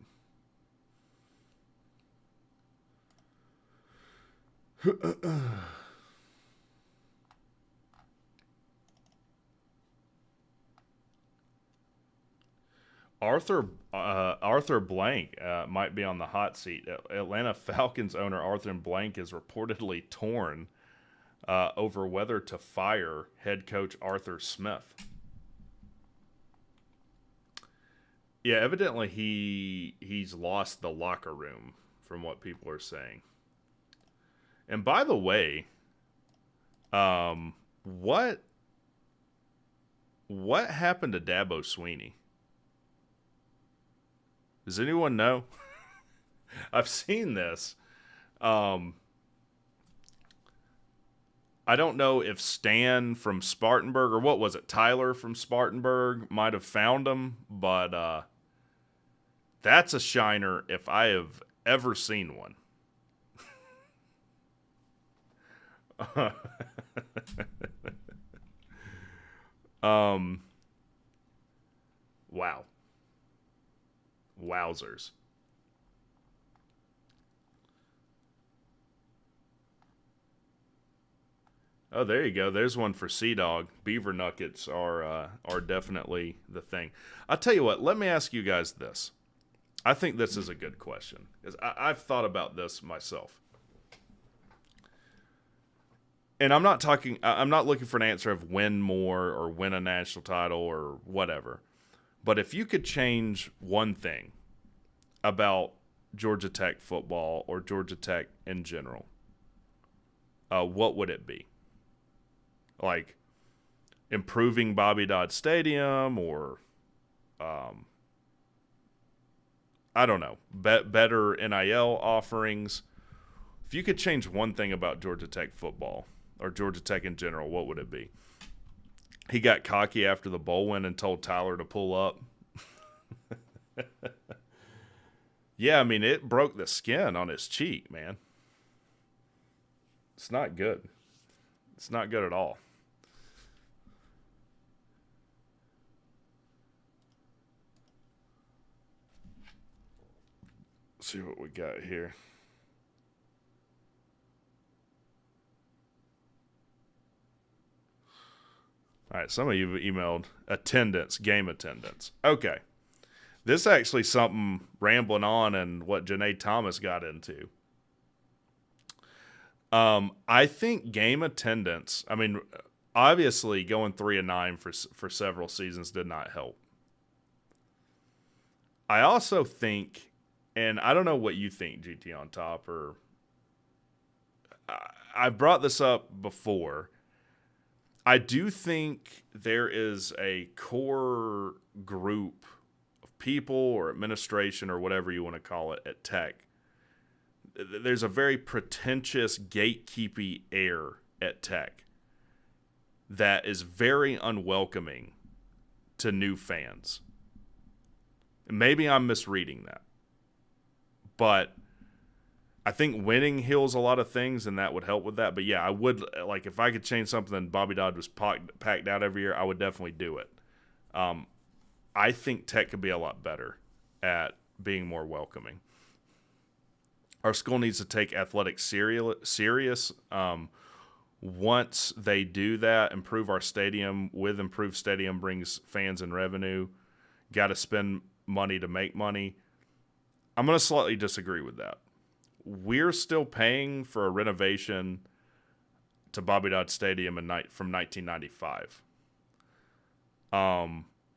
Arthur Blank might be on the hot seat. Atlanta Falcons owner Arthur Blank is reportedly torn over whether to fire head coach Arthur Smith. Yeah, evidently he's lost the locker room from what people are saying. And by the way, what happened to Dabo Swinney? Does anyone know? I've seen this. I don't know if Stan from Spartanburg, or what was it, Tyler from Spartanburg might have found him, but that's a shiner if I have ever seen one. Wow. Wowzers. Oh, there you go. There's one for Sea Dog. Beaver nuggets are definitely the thing. I'll tell you what. Let me ask you guys this. I think this is a good question because I've thought about this myself, and I'm not looking for an answer of win more or win a national title or whatever. But if you could change one thing about Georgia Tech football or Georgia Tech in general, what would it be? Like improving Bobby Dodd Stadium or, I don't know, better NIL offerings. If you could change one thing about Georgia Tech football or Georgia Tech in general, what would it be? He got cocky after the bowl win and told Tyler to pull up. Yeah, I mean, it broke the skin on his cheek, man. It's not good. It's not good at all. Let's see what we got here. All right, some of you emailed attendance, game attendance. Okay. This is actually something rambling on and what Janae Thomas got into. I think game attendance, I mean, obviously going 3-9 for several seasons did not help. I also think, and I don't know what you think, GT on top, or I brought this up before. I do think there is a core group of people or administration or whatever you want to call it at Tech. There's a very pretentious gatekeepy air at Tech that is very unwelcoming to new fans. Maybe I'm misreading that. But I think winning heals a lot of things, and that would help with that. But yeah, I would, like, if I could change something and Bobby Dodd was packed out every year, I would definitely do it. I think Tech could be a lot better at being more welcoming. Our school needs to take athletics serious. Once they do that, improve our stadium. With improved stadium brings fans and revenue. Got to spend money to make money. I'm going to slightly disagree with that. We're still paying for a renovation to Bobby Dodd Stadium from 1995.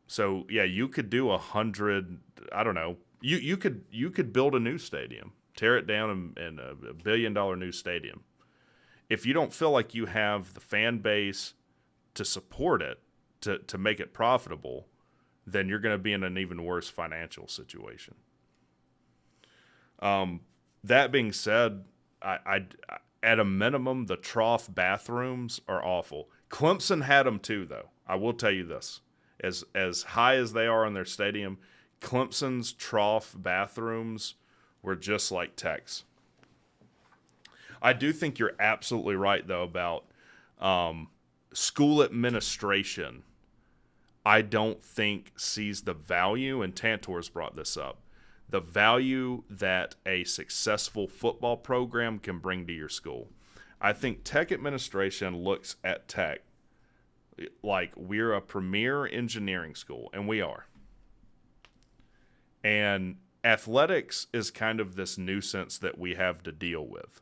So yeah, you could do 100. I don't know. You could build a new stadium, tear it down, and a $1 billion new stadium. If you don't feel like you have the fan base to support it, to make it profitable, then you're going to be in an even worse financial situation. That being said, I at a minimum, the trough bathrooms are awful. Clemson had them too, though. I will tell you this. As high as they are in their stadium, Clemson's trough bathrooms were just like Tech's. I do think you're absolutely right, though, about school administration. I don't think sees the value, and Tantor's brought this up, the value that a successful football program can bring to your school. I think Tech administration looks at Tech like we're a premier engineering school, and we are. And athletics is kind of this nuisance that we have to deal with.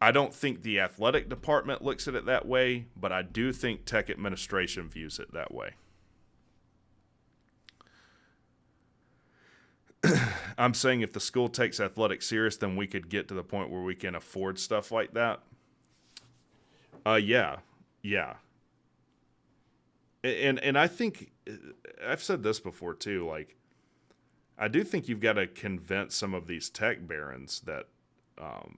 I don't think the athletic department looks at it that way, but I do think Tech administration views it that way. I'm saying if the school takes athletics serious, then we could get to the point where we can afford stuff like that. Yeah. And I think I've said this before too. Like, I do think you've got to convince some of these tech barons that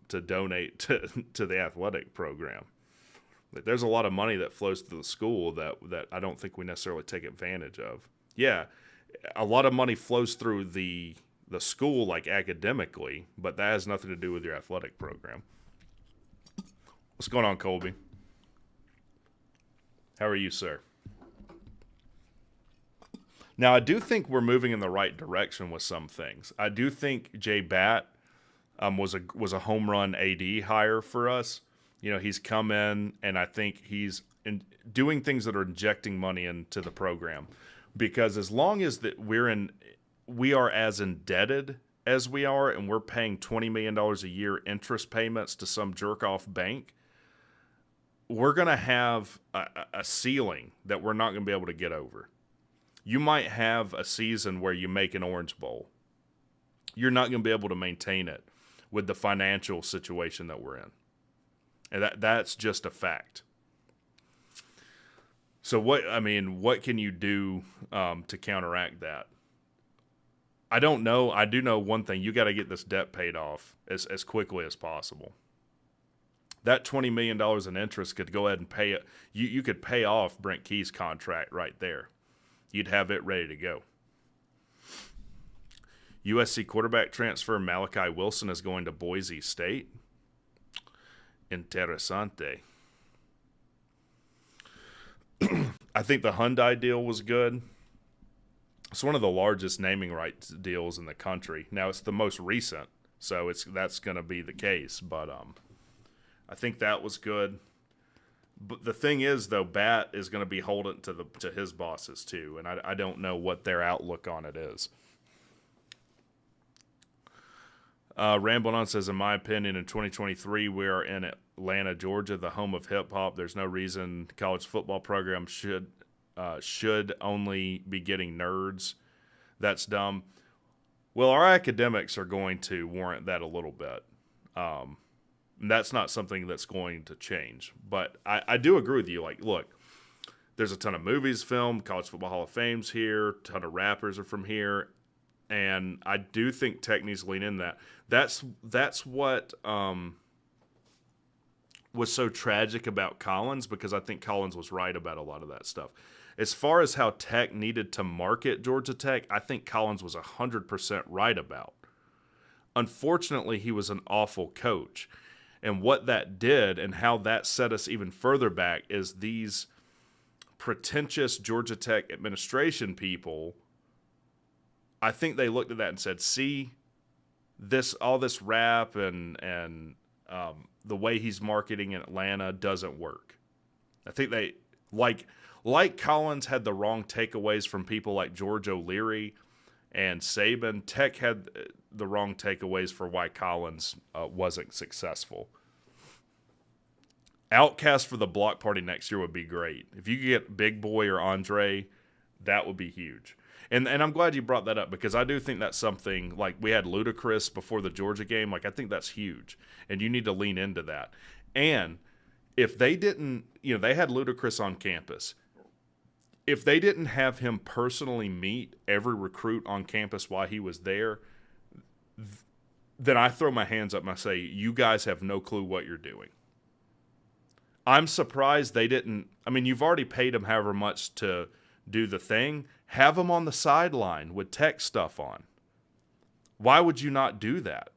to donate to the athletic program. Like, there's a lot of money that flows to the school that I don't think we necessarily take advantage of. Yeah, a lot of money flows through the school, like academically, but that has nothing to do with your athletic program. What's going on, Colby? How are you, sir? Now, I do think we're moving in the right direction with some things. I do think Jay Batt was a home run AD hire for us. You know, he's come in, and I think he's doing things that are injecting money into the program. Because as long as that we are as indebted as we are, and we're paying $20 million a year interest payments to some jerk-off bank, we're going to have a ceiling that we're not going to be able to get over. You might have a season where you make an Orange Bowl. You're not going to be able to maintain it with the financial situation that we're in. And that's just a fact. So what can you do to counteract that? I don't know. I do know one thing. You got to get this debt paid off as quickly as possible. That $20 million in interest could go ahead and pay it. You could pay off Brent Key's contract right there. You'd have it ready to go. USC quarterback transfer Malachi Wilson is going to Boise State. Interessante. I think the Hyundai deal was good. It's one of the largest naming rights deals in the country. Now, it's the most recent, so that's going to be the case. But I think that was good. But the thing is, though, Bat is going to be holding to his bosses too, and I don't know what their outlook on it is. Rambling On says, in my opinion, in 2023, we are in Atlanta, Georgia, the home of hip-hop. There's no reason college football programs should only be getting nerds. That's dumb. Well, our academics are going to warrant that a little bit. That's not something that's going to change. But I do agree with you. Like, look, there's a ton of movies filmed. College Football Hall of Fame's here. A ton of rappers are from here. And I do think Tech needs to lean in that. That's what was so tragic about Collins, because I think Collins was right about a lot of that stuff. As far as how Tech needed to market Georgia Tech, I think Collins was 100% right about. Unfortunately, he was an awful coach. And what that did and how that set us even further back is these pretentious Georgia Tech administration people, I think they looked at that and said, see, all this rap and the way he's marketing in Atlanta doesn't work. I think they, like Collins had the wrong takeaways from people like George O'Leary and Saban, Tech had the wrong takeaways for why Collins wasn't successful. Outcast for the block party next year would be great. If you could get Big Boy or Andre, that would be huge. And I'm glad you brought that up, because I do think that's something, like we had Ludacris before the Georgia game. Like, I think that's huge, and you need to lean into that. And if they didn't, they had Ludacris on campus. If they didn't have him personally meet every recruit on campus while he was there, then I throw my hands up and I say, you guys have no clue what you're doing. I'm surprised they didn't. I mean, you've already paid him however much to do the thing. Have him on the sideline with Tech stuff on. Why would you not do that?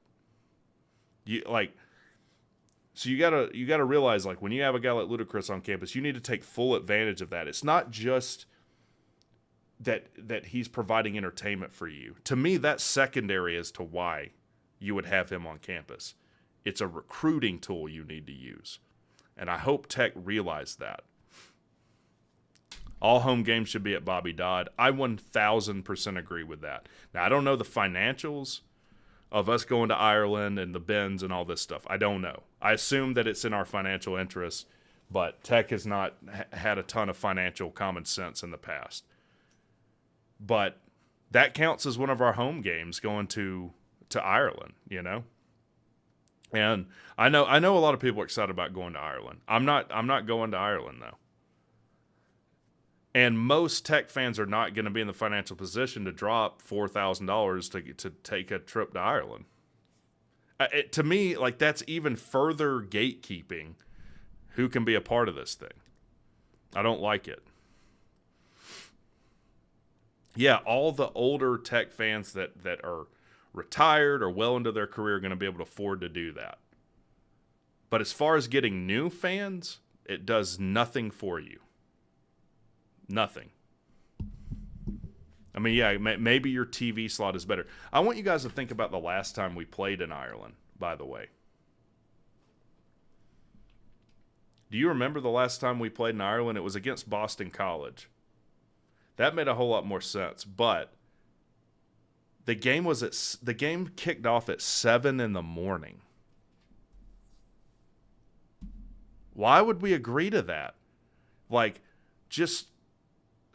So you gotta realize, like, when you have a guy like Ludacris on campus, you need to take full advantage of that. It's not just that he's providing entertainment for you. To me, that's secondary as to why you would have him on campus. It's a recruiting tool you need to use. And I hope Tech realized that. All home games should be at Bobby Dodd. I 1,000% agree with that. Now, I don't know the financials of us going to Ireland and the bins and all this stuff. I don't know. I assume that it's in our financial interests, but Tech has not had a ton of financial common sense in the past. But that counts as one of our home games, going to Ireland, And I know a lot of people are excited about going to Ireland. I'm not going to Ireland, though. And most Tech fans are not going to be in the financial position to drop $4,000 to take a trip to Ireland. To me, like, that's even further gatekeeping who can be a part of this thing. I don't like it. Yeah, all the older Tech fans that are retired or well into their career are going to be able to afford to do that. But as far as getting new fans, it does nothing for you. Nothing. I mean, yeah, maybe your TV slot is better. I want you guys to think about the last time we played in Ireland, by the way. Do you remember the last time we played in Ireland? It was against Boston College. That made a whole lot more sense, but the game kicked off at 7 a.m. Why would we agree to that? Like, just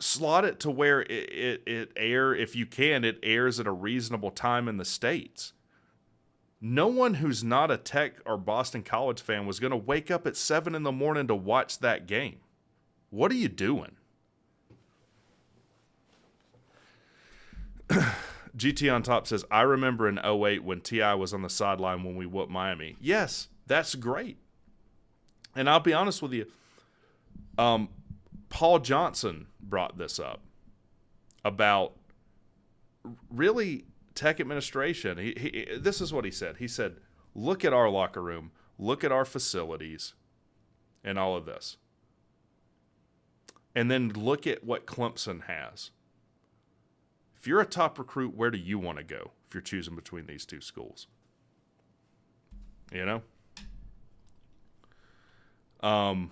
slot it to where it if you can, it airs at a reasonable time in the States. No one who's not a Tech or Boston College fan was going to wake up at 7 a.m. to watch that game. What are you doing? GT on top says, I remember in 2008 when T.I. was on the sideline when we whooped Miami. Yes, that's great. And I'll be honest with you, Paul Johnson brought this up about really Tech administration. This is what he said. He said, look at our locker room, look at our facilities, and all of this. And then look at what Clemson has. If you're a top recruit, where do you want to go if you're choosing between these two schools?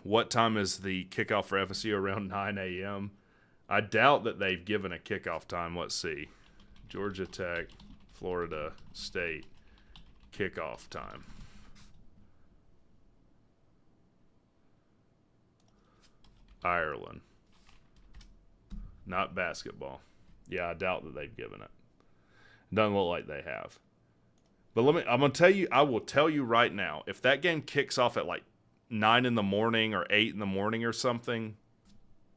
What time is the kickoff for FSU? Around 9 a.m. I doubt that they've given a kickoff time. Let's see. Georgia Tech, Florida State, kickoff time. Ireland. Not basketball. Yeah, I doubt that they've given it. Doesn't look like they have. But I'm going to tell you, I will tell you right now, if that game kicks off at like 9 a.m. or 8 a.m. or something,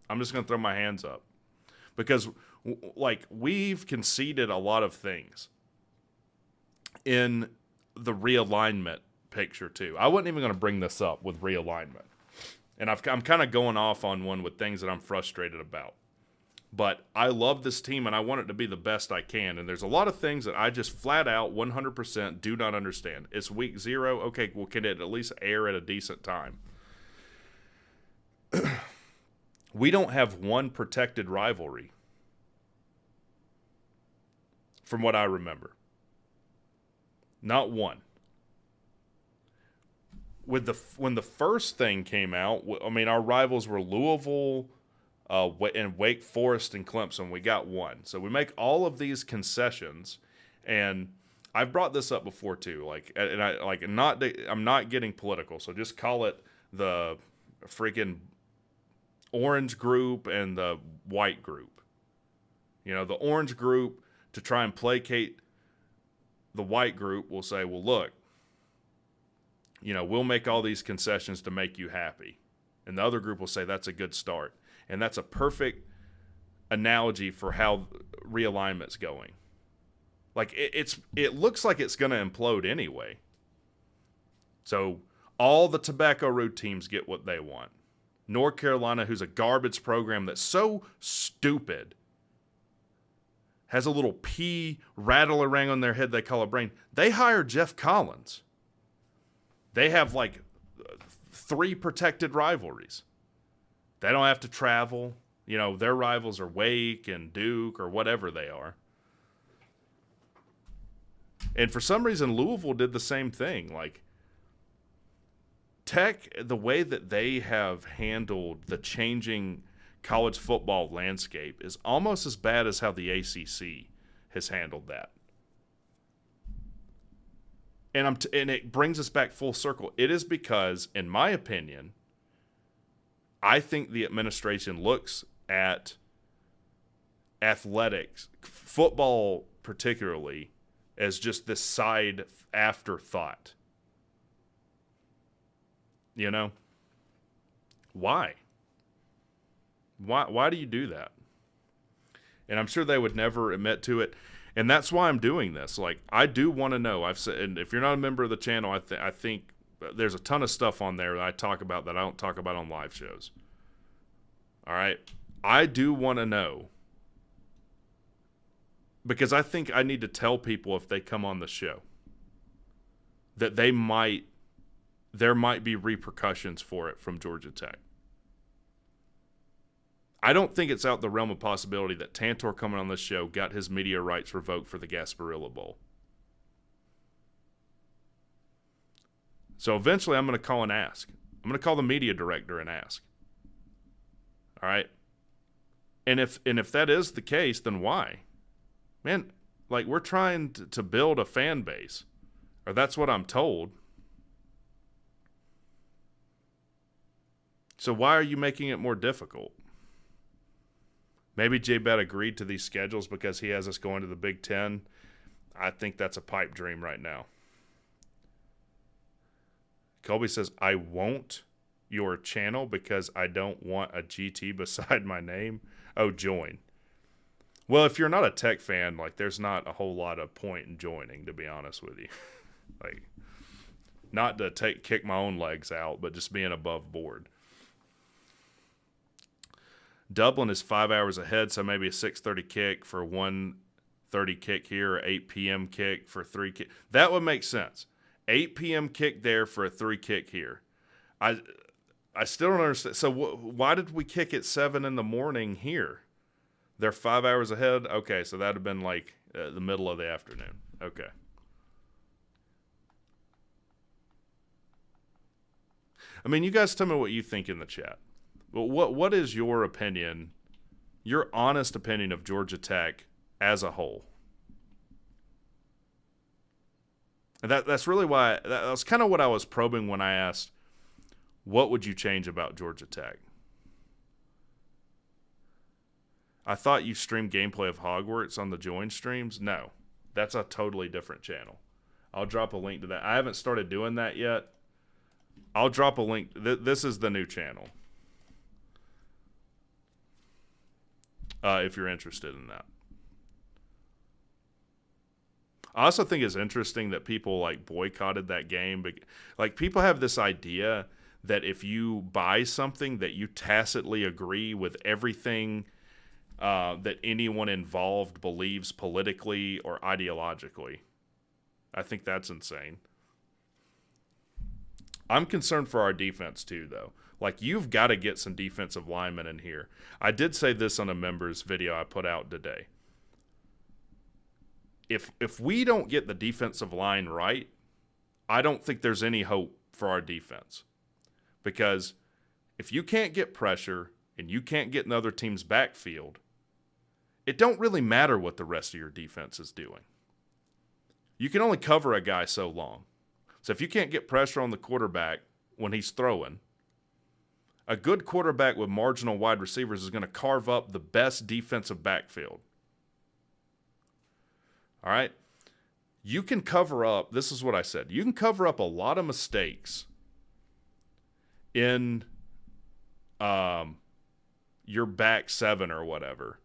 I'm just going to throw my hands up. Because, like, we've conceded a lot of things in the realignment picture too. I wasn't even going to bring this up with realignment. And I'm kind of going off on one with things that I'm frustrated about. But I love this team, and I want it to be the best I can. And there's a lot of things that I just flat out 100% do not understand. It's week 0. Okay, well, can it at least air at a decent time? We don't have one protected rivalry, from what I remember. Not one. When the first thing came out, I mean, our rivals were Louisville, and Wake Forest and Clemson. We got one. So we make all of these concessions, and I've brought this up before too. I'm not getting political, so just call it the freaking orange group and the white group. The orange group, to try and placate the white group, will say, well, look, we'll make all these concessions to make you happy. And the other group will say that's a good start. And that's a perfect analogy for how realignment's going. Like, it looks like it's going to implode anyway. So all the Tobacco Road teams get what they want. North Carolina, who's a garbage program that's so stupid, has a little pea rattle around on their head they call a brain. They hired Jeff Collins. They have like 3 protected rivalries. They don't have to travel. Their rivals are Wake and Duke or whatever they are. And for some reason, Louisville did the same thing. Like, Tech, the way that they have handled the changing college football landscape is almost as bad as how the ACC has handled that. And it brings us back full circle. It is because, in my opinion, I think the administration looks at athletics, football particularly, as just this side afterthought. Why? Why do you do that? And I'm sure they would never admit to it. And that's why I'm doing this. Like, I do want to know. I've said, and if you're not a member of the channel, I think there's a ton of stuff on there that I talk about that I don't talk about on live shows. All right? I do want to know, because I think I need to tell people if they come on the show that there might be repercussions for it from Georgia Tech. I don't think it's out the realm of possibility that Tantor coming on this show got his media rights revoked for the Gasparilla Bowl. So eventually I'm going to call and ask. I'm going to call the media director and ask. All right? And if that is the case, then why? Man, like, we're trying to build a fan base. Or that's what I'm told. So why are you making it more difficult? Maybe J-Bet agreed to these schedules because he has us going to the Big Ten. I think that's a pipe dream right now. Colby says, I won't your channel because I don't want a GT beside my name. Oh, join. Well, if you're not a Tech fan, like, there's not a whole lot of point in joining, to be honest with you. Like, not to kick my own legs out, but just being above board. Dublin is 5 hours ahead, so maybe a 6:30 kick for 1:30 kick here, or 8 p.m. kick for 3 kick. That would make sense. 8 p.m. kick there for a 3 kick here. I still don't understand. So why did we kick at 7 in the morning here? They're 5 hours ahead? Okay, so that would have been like the middle of the afternoon. Okay. I mean, you guys tell me what you think in the chat. Well, what is your opinion, your honest opinion of Georgia Tech as a whole? And that's really why, that was kind of what I was probing when I asked, what would you change about Georgia Tech? I thought you streamed gameplay of Hogwarts on the join streams. No, that's a totally different channel. I'll drop a link to that. I haven't started doing that yet. I'll drop a link. This is the new channel. If you're interested in that. I also think it's interesting that people like boycotted that game. But like people have this idea that if you buy something that you tacitly agree with everything that anyone involved believes politically or ideologically. I think that's insane. I'm concerned for our defense too, though. Like, you've got to get some defensive linemen in here. I did say this on a members video I put out today. If we don't get the defensive line right, I don't think there's any hope for our defense. Because if you can't get pressure and you can't get in the other team's backfield, it don't really matter what the rest of your defense is doing. You can only cover a guy so long. So if you can't get pressure on the quarterback when he's throwing, a good quarterback with marginal wide receivers is going to carve up the best defensive backfield. All right? You can cover up, this is what I said, you can cover up a lot of mistakes in your back seven or whatever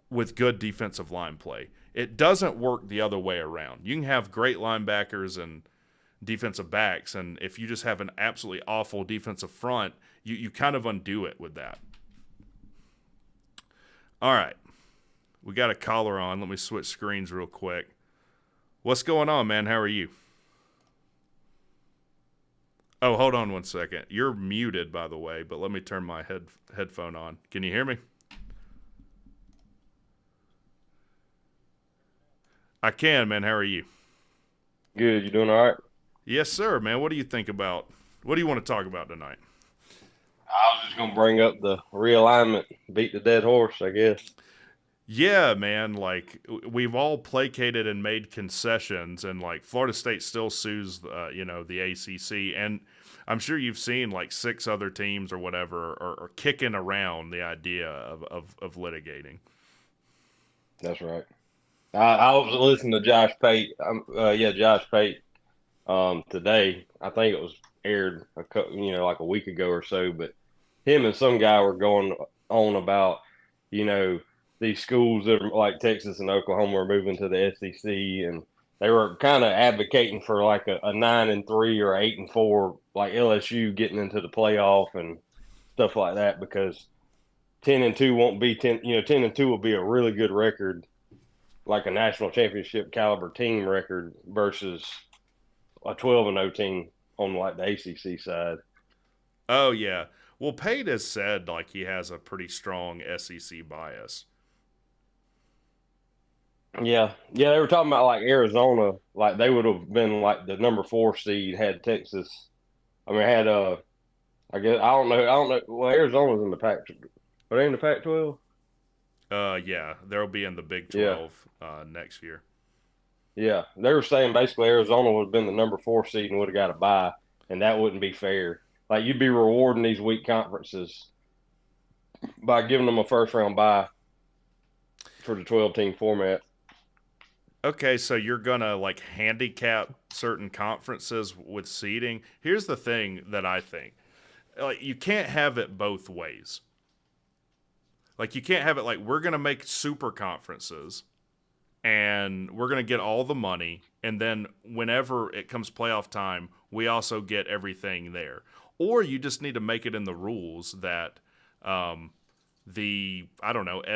with good defensive line play. It doesn't work the other way around. You can have great linebackers and defensive backs, and if you just have an absolutely awful defensive front, you kind of undo it with that. All right. We got a caller on. Let me switch screens real quick. What's going on, man? How are you? Oh, hold on one second. You're muted, by the way, but let me turn my headphone on. Can you hear me? I can, man. How are you? Good. You doing all right? Yes, sir, man. What do you think about? What do you want to talk about tonight? I was just going to bring up the realignment, beat the dead horse, I guess. Yeah, man. Like, we've all placated and made concessions, and like Florida State still sues, the ACC, and I'm sure you've seen like 6 other teams or whatever are kicking around the idea of litigating. That's right. I was listening to Josh Pate. Josh Pate. Today, I think it was aired like a week ago or so. But him and some guy were going on about, these schools that are like Texas and Oklahoma are moving to the SEC, and they were kind of advocating for like a 9-3 or 8-4, like LSU getting into the playoff and stuff like that, because 10-2 won't be 10. 10-2 will be a really good record, like a national championship caliber team record versus a 12-0 team on like the ACC side. Oh yeah. Well, Pate has said like he has a pretty strong SEC bias. Yeah, they were talking about like Arizona, like they would have been like the number 4 seed had Texas. I mean, I guess I don't know. Well, Arizona's in the Pac, are they in the Pac-12? Yeah, they'll be in the Big 12 next year. Yeah, they were saying basically Arizona would have been the number 4 seed and would have got a bye, and that wouldn't be fair. Like, you'd be rewarding these weak conferences by giving them a first-round bye for the 12-team format. Okay, so you're going to like handicap certain conferences with seeding. Here's the thing that I think. Like, you can't have it both ways. Like, you can't have it like we're going to make super conferences and we're going to get all the money, and then whenever it comes playoff time, we also get everything there. Or you just need to make it in the rules that the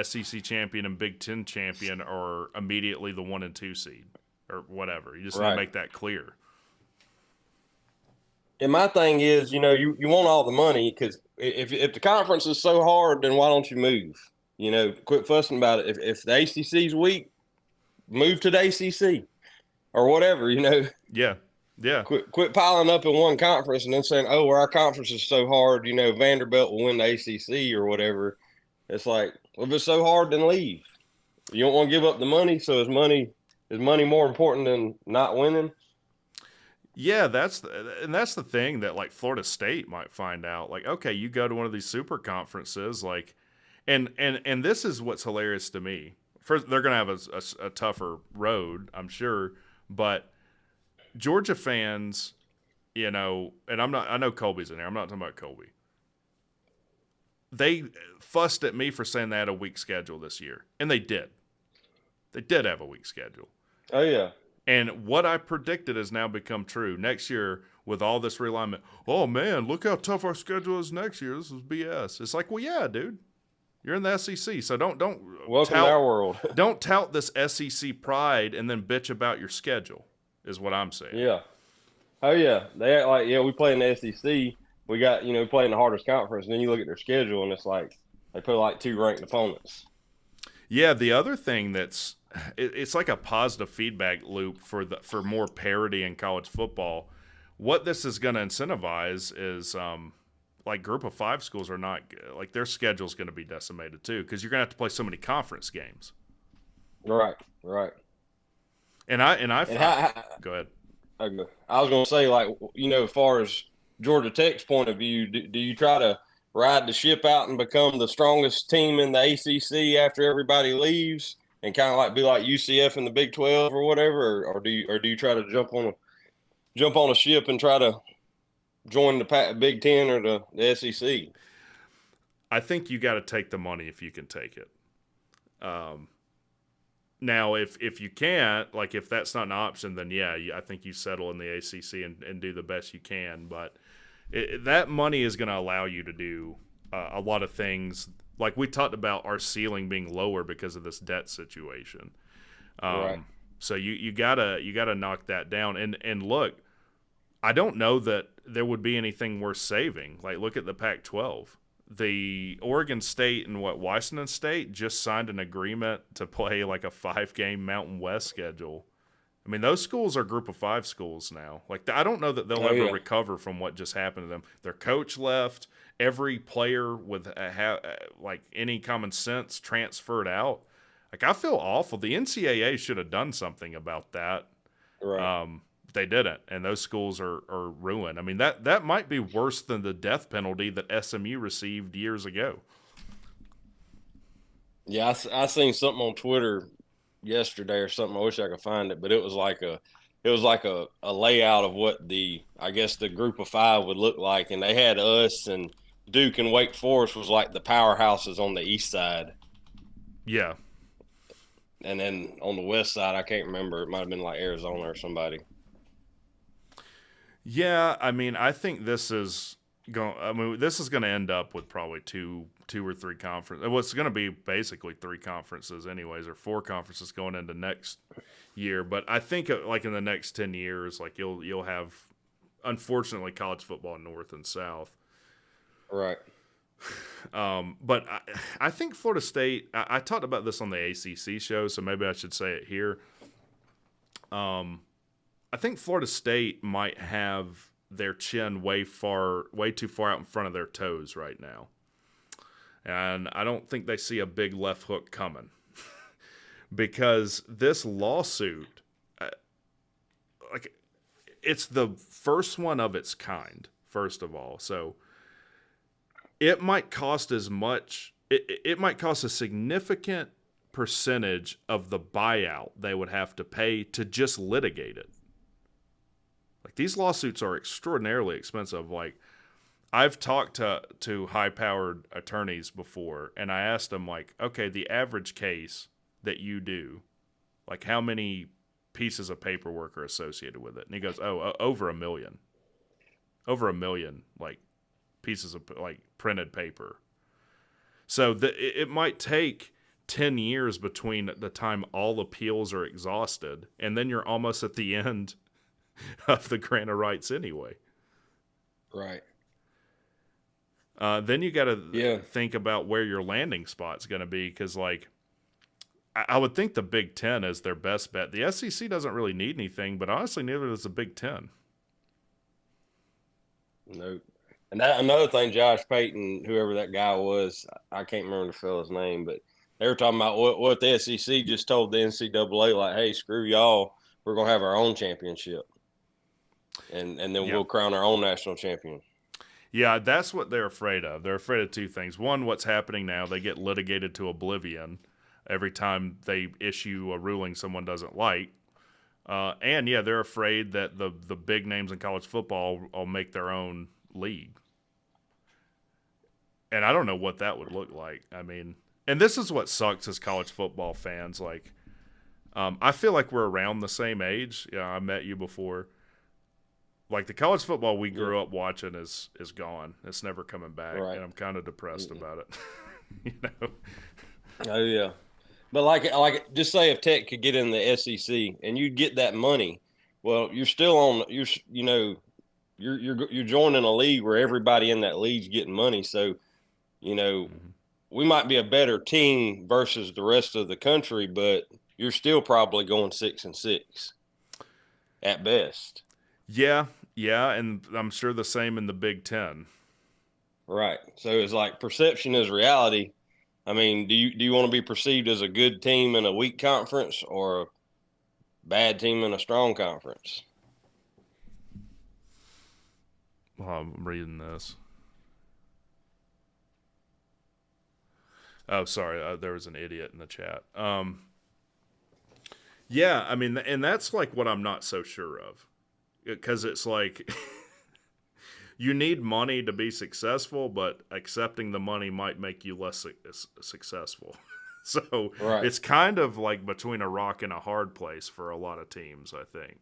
SEC champion and Big Ten champion are immediately the 1 and 2 seed or whatever. You just need to make that clear. And my thing is, you want all the money, because if the conference is so hard, then why don't you move? Quit fussing about it. If the ACC's weak, move to the ACC or whatever. Yeah. Quit piling up in one conference and then saying, "Oh, our conference is so hard." Vanderbilt will win the ACC or whatever. It's like, well, if it's so hard, then leave. You don't want to give up the money, so is money more important than not winning? Yeah, that's the thing that like Florida State might find out. Like, okay, you go to one of these super conferences, like, and this is what's hilarious to me. First, they're gonna have a tougher road, I'm sure, but Georgia fans, and I know Colby's in there. I'm not talking about Colby. They fussed at me for saying they had a weak schedule this year, and they did. They did have a weak schedule. Oh, yeah. And what I predicted has now become true. Next year, with all this realignment, oh, man, look how tough our schedule is next year. This is BS. It's like, well, yeah, dude. You're in the SEC, so don't Welcome to our world. don't tout this SEC pride and then bitch about your schedule, is what I'm saying. Yeah. Oh, yeah. They act like, we play in the SEC. We got, we play in the hardest conference. And then you look at their schedule, and it's like they put like 2 ranked opponents. Yeah, the other thing it's like a positive feedback loop for more parity in college football. What this is going to incentivize is like Group of 5 schools are not like their schedule's going to be decimated too because you're going to have to play so many conference games. Right. And how, go ahead. I was going to say, like, as far as Georgia Tech's point of view, do you try to ride the ship out and become the strongest team in the ACC after everybody leaves, and kind of like be like UCF in the Big 12 or whatever, or do you try to jump on a ship and try to join the Big 10 or the SEC? I think you got to take the money if you can take it. Now, if you can't, like if that's not an option, then yeah, I think you settle in the ACC and do the best you can. But that money is going to allow you to do a lot of things. Like we talked about our ceiling being lower because of this debt situation. Right. So you gotta knock that down. And look, I don't know that there would be anything worth saving. Like look at the Pac-12. The Oregon State and Washington State just signed an agreement to play like a 5-game Mountain West schedule. I mean, those schools are Group of 5 schools now. Like, I don't know that they'll ever recover from what just happened to them. Their coach left. Every player with like any common sense transferred out. Like, I feel awful. The NCAA should have done something about that. Right. They didn't, and those schools are ruined. I mean, that might be worse than the death penalty that SMU received years ago. Yeah, I seen something on Twitter yesterday or something. I wish I could find it, but it was like a layout of what I guess the Group of 5 would look like, and they had us and Duke and Wake Forest was like the powerhouses on the east side. Yeah. And then on the west side, I can't remember. It might have been like Arizona or somebody. Yeah, I mean, I think this is going to end up with probably two or 3 conferences. Well, it's going to be basically 3 conferences anyways, or 4 conferences going into next year. But I think like in the next 10 years, like you'll have, unfortunately, college football north and south. Right. But I think Florida State, I talked about this on the ACC show, so maybe I should say it here. I think Florida State might have their chin way too far out in front of their toes right now. And I don't think they see a big left hook coming. Because this lawsuit, it's the first one of its kind, first of all. So it might cost as much, it might cost a significant percentage of the buyout they would have to pay to just litigate it. Like, these lawsuits are extraordinarily expensive. Like, I've talked to high-powered attorneys before, and I asked them, like, okay, the average case that you do, like, how many pieces of paperwork are associated with it? And he goes, over 1 million. Over 1 million, like, pieces of, like, printed paper. So it might take 10 years between the time all appeals are exhausted, and then you're almost at the end of the grant of rights anyway. Right. Then you got to think about where your landing spot's going to be, because, like, I would think the Big Ten is their best bet. The SEC doesn't really need anything, but honestly, neither does the Big Ten. Nope. And another thing, Josh Payton, whoever that guy was, I can't remember the fella's name, but they were talking about what the SEC just told the NCAA, like, hey, screw y'all, we're going to have our own championship. And then we'll crown our own national champion. Yeah, that's what they're afraid of. They're afraid of 2 things. One, what's happening now, they get litigated to oblivion every time they issue a ruling someone doesn't like. And, yeah, they're afraid that the big names in college football will make their own league. And I don't know what that would look like. I mean, and this is what sucks as college football fans. Like, I feel like we're around the same age. Yeah, I met you before. Like the college football we grew up watching is gone. It's never coming back, Right. and I'm kind of depressed about it. you know. Oh yeah, but like just say if Tech could get in the SEC and you'd get that money, well, you're still on. You're joining a league where everybody in that league's getting money. So, we might be a better team versus the rest of the country, but you're still probably going 6-6 at best. Yeah, and I'm sure the same in the Big Ten. Right. So it's like perception is reality. I mean, do you want to be perceived as a good team in a weak conference or a bad team in a strong conference? Well, I'm reading this. Oh, sorry. There was an idiot in the chat. Yeah, I mean, and that's like what I'm not so sure of. Because it's like you need money to be successful, but accepting the money might make you less successful. So It's kind of like between a rock and a hard place for a lot of teams, I think.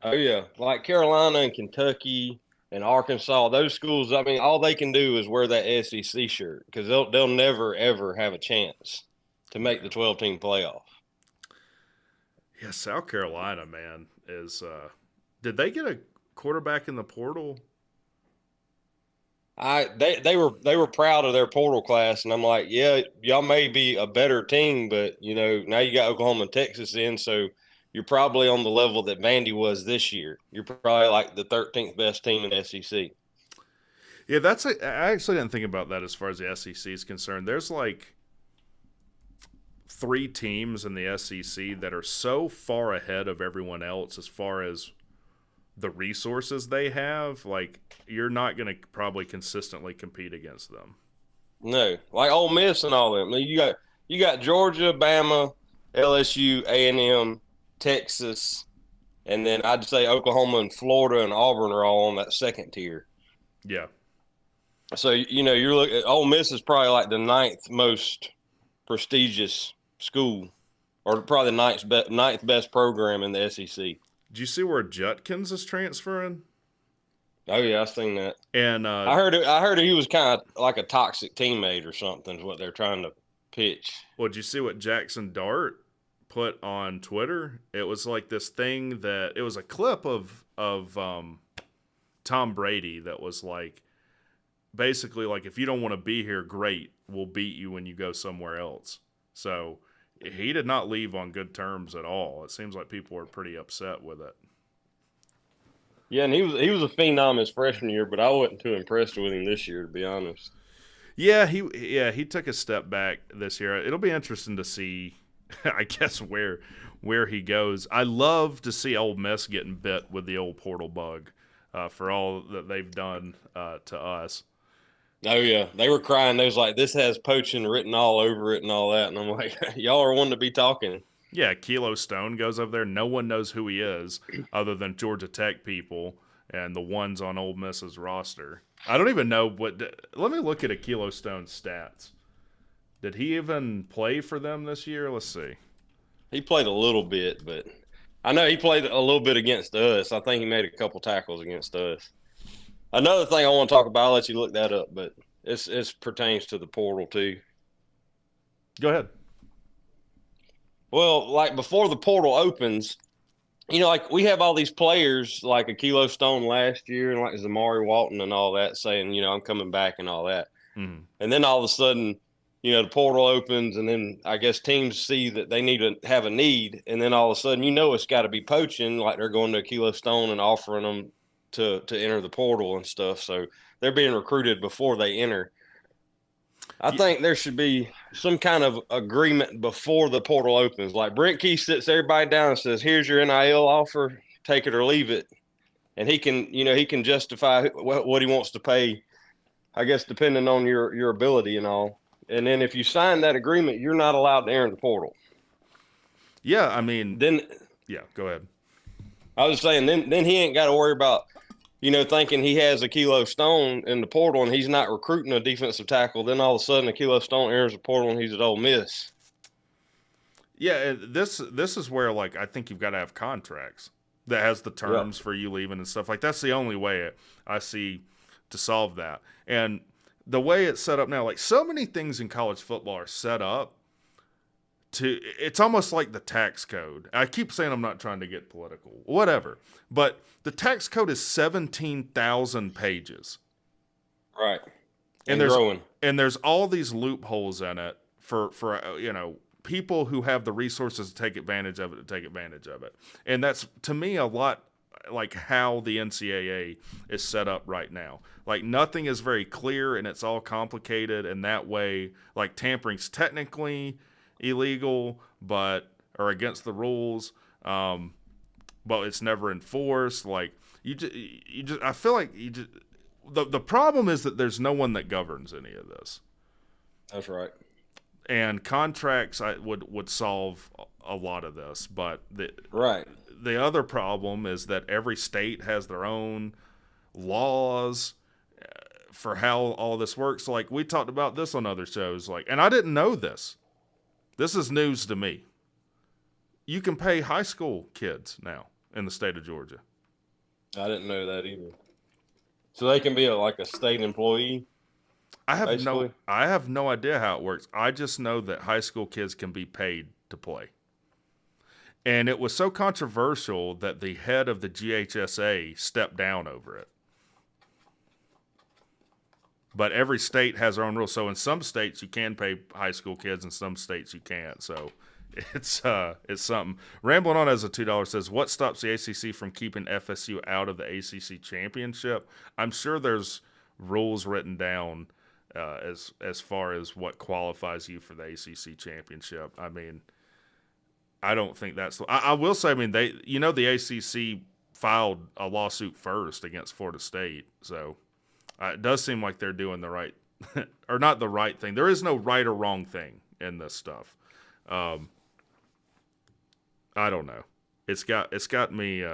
Oh, yeah. Like Carolina and Kentucky and Arkansas, those schools, I mean, all they can do is wear that SEC shirt because they'll never, ever have a chance to make the 12-team playoff. Yeah, South Carolina, man, is did they get a quarterback in the portal? They were proud of their portal class, and I'm like, yeah, y'all may be a better team, but now you got Oklahoma and Texas in, so you're probably on the level that Vandy was this year. You're probably like the 13th best team in the SEC. Yeah, I actually didn't think about that as far as the SEC is concerned. There's like 3 teams in the SEC that are so far ahead of everyone else as far as the resources they have. Like, you're not going to probably consistently compete against them. No, like Ole Miss and all them. I mean, you got Georgia, Bama, LSU, A&M, Texas, and then I'd say Oklahoma and Florida and Auburn are all on that second tier. Yeah. So you're looking at Ole Miss is probably like the 9th most prestigious school, or probably the ninth best program in the SEC. Did you see where Judkins is transferring? Oh yeah, I've seen that. And I heard he was kind of like a toxic teammate or something. Is what they're trying to pitch. Well, did you see what Jackson Dart put on Twitter? It was like this thing that it was a clip of Tom Brady that was like basically like, if you don't want to be here, great, we'll beat you when you go somewhere else. So he did not leave on good terms at all. It seems like people were pretty upset with it. Yeah, and he was a phenom his freshman year, but I wasn't too impressed with him this year, to be honest. Yeah, he took a step back this year. It'll be interesting to see, I guess, where he goes. I love to see Ole Miss getting bit with the old portal bug for all that they've done to us. Oh yeah, they were crying. They was like, "This has poaching written all over it and all that," and I'm like, "Y'all are one to be talking." Yeah, Kilo Stone goes over there. No one knows who he is other than Georgia Tech people and the ones on Ole Miss's roster. I don't even know what. Let me look at Kilo Stone's stats. Did he even play for them this year? Let's see. He played a little bit, but I know he played a little bit against us. I think he made a couple tackles against us. Another thing I want to talk about, I'll let you look that up, but it pertains to the portal too. Go ahead. Well, like before the portal opens, like we have all these players like a Kilo Stone last year and like Zamari Walton and all that saying, I'm coming back and all that. Mm-hmm. And then all of a sudden, the portal opens and then I guess teams see that they need to have a need. And then all of a sudden, it's got to be poaching, like they're going to a Kilo Stone and offering them to enter the portal and stuff. So they're being recruited before they enter. I think there should be some kind of agreement before the portal opens. Like Brent Key sits everybody down and says, "Here's your NIL offer, take it or leave it." And he can justify what he wants to pay, I guess, depending on your ability and all. And then if you sign that agreement, you're not allowed to enter the portal. Yeah, I mean, then go ahead. I was saying, then he ain't got to worry about, thinking he has a Kilo Stone in the portal and he's not recruiting a defensive tackle. Then all of a sudden a Kilo Stone enters the portal and he's at Ole Miss. Yeah, this is where like I think you've got to have contracts that has the terms for you leaving and stuff. Like that's the only way I see to solve that. And the way it's set up now, like so many things in college football are set up to it's almost like the tax code. I keep saying I'm not trying to get political. Whatever. But the tax code is 17,000 pages. Right. And growing. there's all these loopholes in it for people who have the resources to take advantage of it. And that's to me a lot like how the NCAA is set up right now. Like nothing is very clear and it's all complicated, and that way like tampering's technically illegal or against the rules, but it's never enforced. Like you just I feel like the problem is that there's no one that governs any of this. That's right. And contracts would solve a lot of this, but the other problem is that every state has their own laws for how all this works. Like we talked about this on other shows, like, and I didn't know this. This is news to me. You can pay high school kids now in the state of Georgia. I didn't know that either. So they can be like a state employee. I have no idea how it works. I just know that high school kids can be paid to play. And it was so controversial that the head of the GHSA stepped down over it. But every state has their own rules. So in some states you can pay high school kids, in some states you can't. So it's something. Rambling On as a $2 says, what stops the ACC from keeping FSU out of the ACC championship? I'm sure there's rules written down as far as what qualifies you for the ACC championship. I mean, I don't think that's. I will say, I mean, the ACC filed a lawsuit first against Florida State, so it does seem like they're doing the right, or not the right thing. There is no right or wrong thing in this stuff. I don't know. It's got me.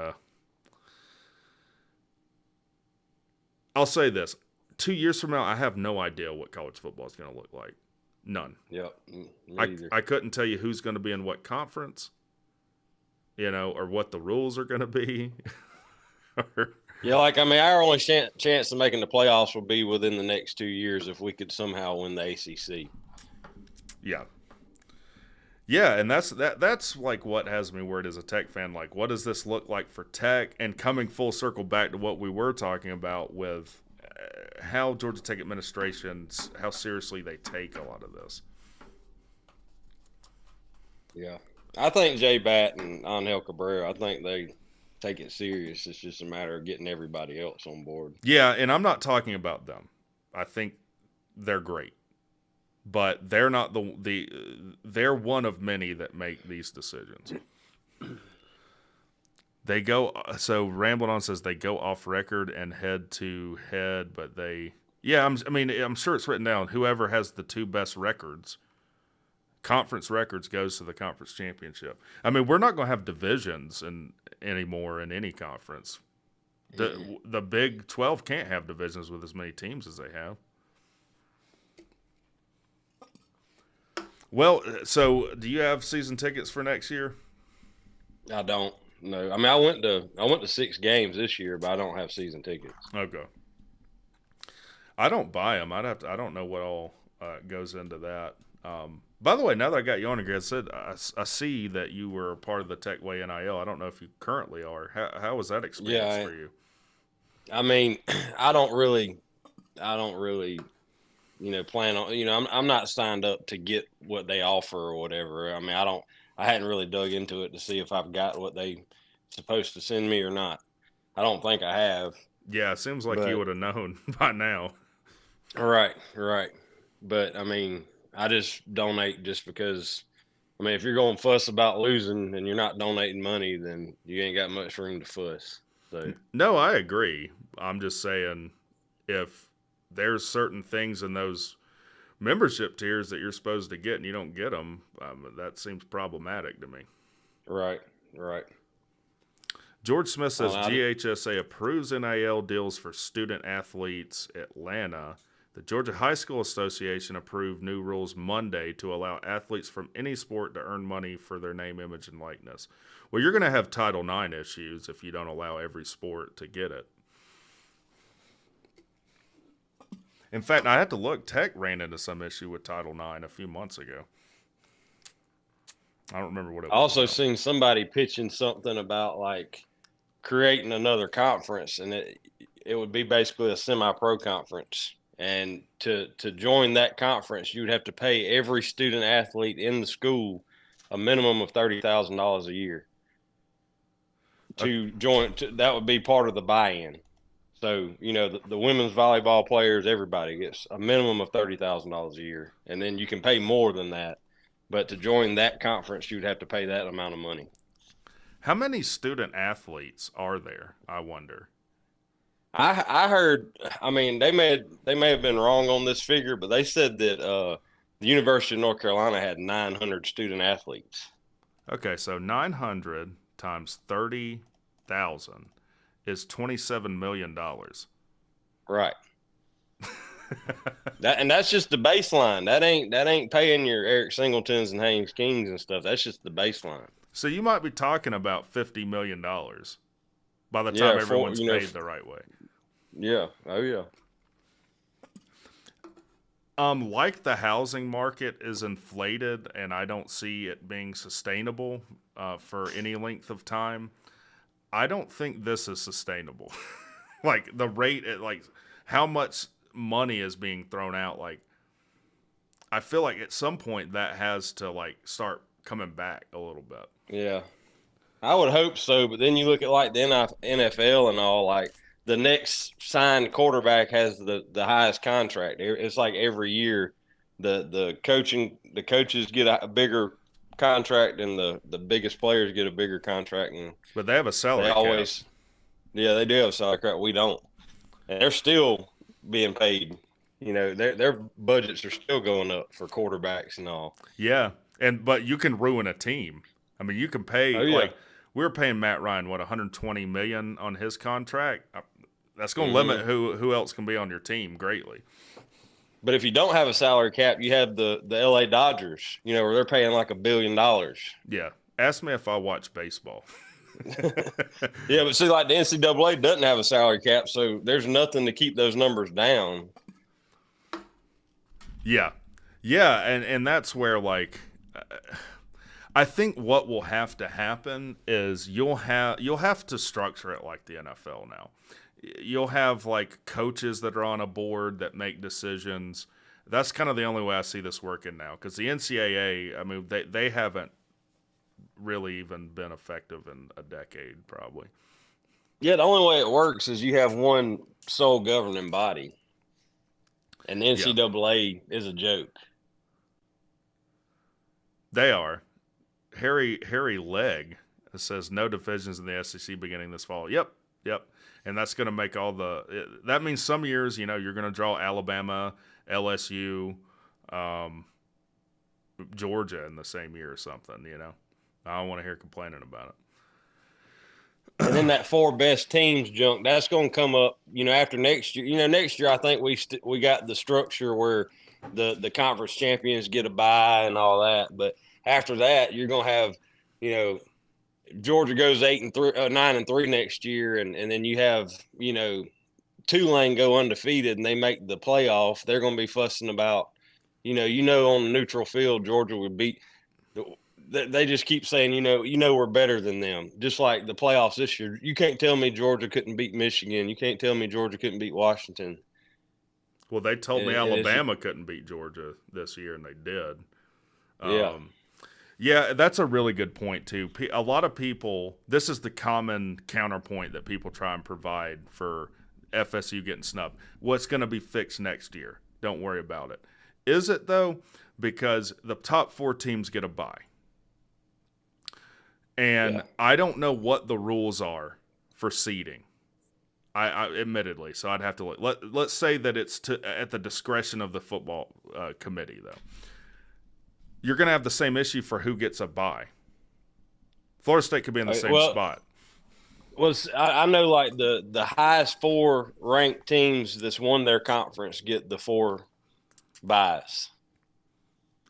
I'll say this: 2 years from now, I have no idea what college football is going to look like. None. Yep. I couldn't tell you who's going to be in what conference, or what the rules are going to be. Yeah, like, I mean, our only chance of making the playoffs will be within the next 2 years if we could somehow win the ACC. Yeah. Yeah, and that's like what has me worried as a Tech fan. Like, what does this look like for Tech? And coming full circle back to what we were talking about with how Georgia Tech administrations, how seriously they take a lot of this. Yeah. I think Jay Batt and Angel Cabrera, I think they take it serious. It's just a matter of getting everybody else on board. Yeah, and I'm not talking about them. I think they're great. But they're not they're one of many that make these decisions. They go, so Rambling On says they go off record and head to head, but I'm sure it's written down. Whoever has the two best records, conference records, goes to the conference championship. I mean, we're not going to have divisions anymore in any conference. The Big 12 can't have divisions with as many teams as they have. Well, so do you have season tickets for next year? I don't. No, I mean, I went to 6 games this year, but I don't have season tickets. Okay. I don't buy them. I don't know what all goes into that. By the way, now that I got you on again, I see that you were a part of the Tech Way NIL. I don't know if you currently are. How was that experience for you? I mean, I don't really, plan on. I'm not signed up to get what they offer or whatever. I mean, I hadn't really dug into it to see if I've got what they supposed to send me or not. I don't think I have. Yeah, it seems like you would have known by now. Right. But I mean, I just donate just because. I mean, if you're going to fuss about losing and you're not donating money, then you ain't got much room to fuss. So. No, I agree. I'm just saying, if there's certain things in those membership tiers that you're supposed to get and you don't get them, that seems problematic to me. Right. George Smith says GHSA approves NIL deals for student athletes Atlanta. The Georgia High School Association approved new rules Monday to allow athletes from any sport to earn money for their name, image, and likeness. Well, you're going to have Title IX issues if you don't allow every sport to get it. In fact, I had to look. Tech ran into some issue with Title IX a few months ago. I don't remember what it was. I also about. seen somebody pitching something about like creating another conference, and it would be basically a semi-pro conference. And to join that conference, you would have to pay every student athlete in the school a minimum of $30,000 a year to join. That would be part of the buy-in. So, you know, the women's volleyball players, everybody gets a minimum of $30,000 a year. And then you can pay more than that. But to join that conference, you'd have to pay that amount of money. How many student athletes are there, I wonder? I heard, I mean, they may have been wrong on this figure, but they said that the University of North Carolina had 900 student athletes. Okay, so 900 times 30,000 is $27 million. Right. That's just the baseline. That ain't paying your Eric Singletons and Haynes Kings and stuff. That's just the baseline. So you might be talking about $50 million by the time everyone's paid the right way. Yeah. Oh yeah. Like the housing market is inflated, and I don't see it being sustainable for any length of time. I don't think this is sustainable. Like the rate, like how much money is being thrown out. Like I feel like at some point that has to like start coming back a little bit. Yeah. I would hope so, but then you look at like the NFL and all, like the next signed quarterback has the highest contract. It's like every year the coaches get a bigger contract and the biggest players get a bigger contract. And but they have a salary cap. Yeah, they do have a salary cap. We don't. And they're still being paid. You know, their budgets are still going up for quarterbacks and all. Yeah. But you can ruin a team. I mean, you can pay like we were paying Matt Ryan $120 million on his contract. That's going to limit who else can be on your team greatly. But if you don't have a salary cap, you have the LA Dodgers, you know, where they're paying like $1 billion. Yeah. Ask me if I watch baseball. Yeah, but see, like the NCAA doesn't have a salary cap, so there's nothing to keep those numbers down. Yeah. Yeah, and that's where like I think what will have to happen is you'll have to structure it like the NFL now. You'll have like coaches that are on a board that make decisions. That's kind of the only way I see this working now, because the NCAA, I mean, they haven't really even been effective in a decade, probably. Yeah, the only way it works is you have one sole governing body, and the NCAA is a joke. They are. Harry Legg says no divisions in the SEC beginning this fall. Yep. And that's going to make that means some years, you know, you're going to draw Alabama, LSU, Georgia in the same year or something, you know. I don't want to hear complaining about it. And then that 4 best teams junk, that's going to come up, you know, after next year. You know, next year I think we got the structure where the conference champions get a bye and all that. But after that, you're going to have, you know, Georgia goes 9-3 next year, and then you have, you know, Tulane go undefeated and they make the playoff. They're going to be fussing about, you know, on the neutral field, Georgia would beat. They just keep saying, you know, we're better than them. Just like the playoffs this year, you can't tell me Georgia couldn't beat Michigan. You can't tell me Georgia couldn't beat Washington. Well, they told me Alabama couldn't beat Georgia this year, and they did. Yeah. Yeah, that's a really good point, too. A lot of people, this is the common counterpoint that people try and provide for FSU getting snubbed. What's going to be fixed next year? Don't worry about it. Is it, though? Because the top 4 teams get a bye. And I don't know what the rules are for seeding. I admittedly, so I'd have to look. Let's say that it's at the discretion of the football committee, though. You're going to have the same issue for who gets a bye. Florida State could be in the same spot. I know like the highest 4 ranked teams that's won their conference get the 4 buys.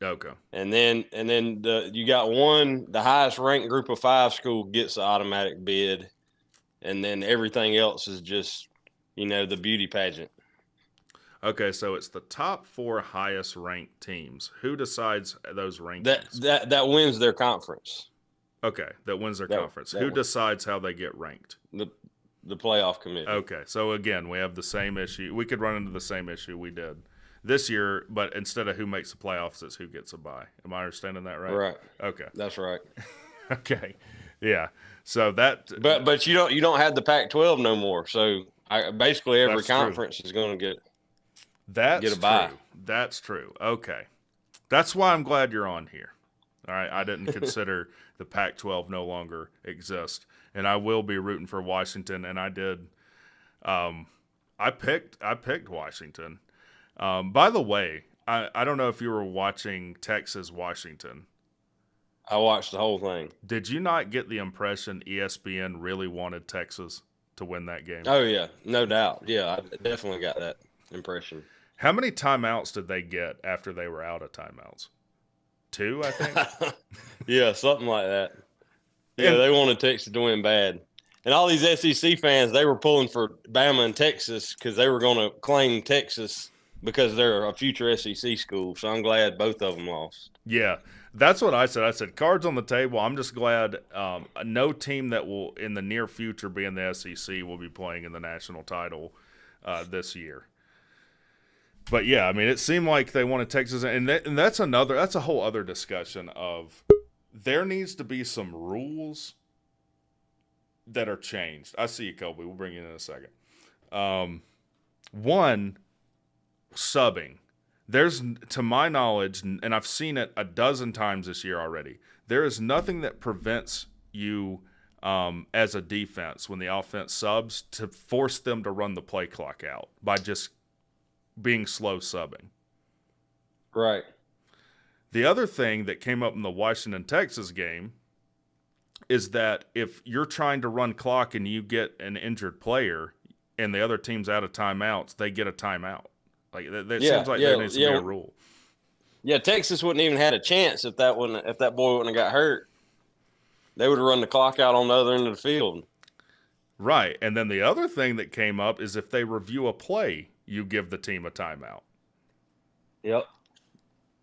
Okay. And then you got the highest ranked group of 5 school gets the automatic bid, and then everything else is just, the beauty pageant. Okay, so it's the top 4 highest ranked teams. Who decides those rankings? That wins their conference. Okay, that wins their conference. Who decides how they get ranked? The playoff committee. Okay, so again, we have the same issue. We could run into the same issue we did this year, but instead of who makes the playoffs, it's who gets a bye. Am I understanding that right? Right. Okay. That's right. Okay. Yeah. So that. But you don't have the Pac-12 no more. So basically every conference is going to get a bye. True. That's true. Okay. That's why I'm glad you're on here. All right. I didn't consider the Pac-12 no longer exists, and I will be rooting for Washington. And I did. I picked Washington. By the way, I don't know if you were watching Texas Washington. I watched the whole thing. Did you not get the impression ESPN really wanted Texas to win that game? Oh yeah, no doubt. Yeah, I definitely got that impression. How many timeouts did they get after they were out of timeouts? 2, I think. Yeah, something like that. Yeah, they wanted Texas to win bad. And all these SEC fans, they were pulling for Bama and Texas because they were going to claim Texas because they're a future SEC school. So I'm glad both of them lost. Yeah, that's what I said. I said, cards on the table. I'm just glad no team that will in the near future be in the SEC will be playing in the national title this year. But yeah, I mean, it seemed like they wanted Texas, and that's a whole other discussion of there needs to be some rules that are changed. I see you, Kobe. We'll bring you in a second. One, subbing. There's, to my knowledge, and I've seen it a dozen times this year already, there is nothing that prevents you as a defense when the offense subs to force them to run the play clock out by just being slow subbing. Right. The other thing that came up in the Washington-Texas game is that if you're trying to run clock and you get an injured player and the other team's out of timeouts, they get a timeout. Like that seems like there needs to be a rule. Yeah, Texas wouldn't even had a chance if that boy wouldn't have got hurt. They would have run the clock out on the other end of the field. Right. And then the other thing that came up is if they review a play, you give the team a timeout. Yep.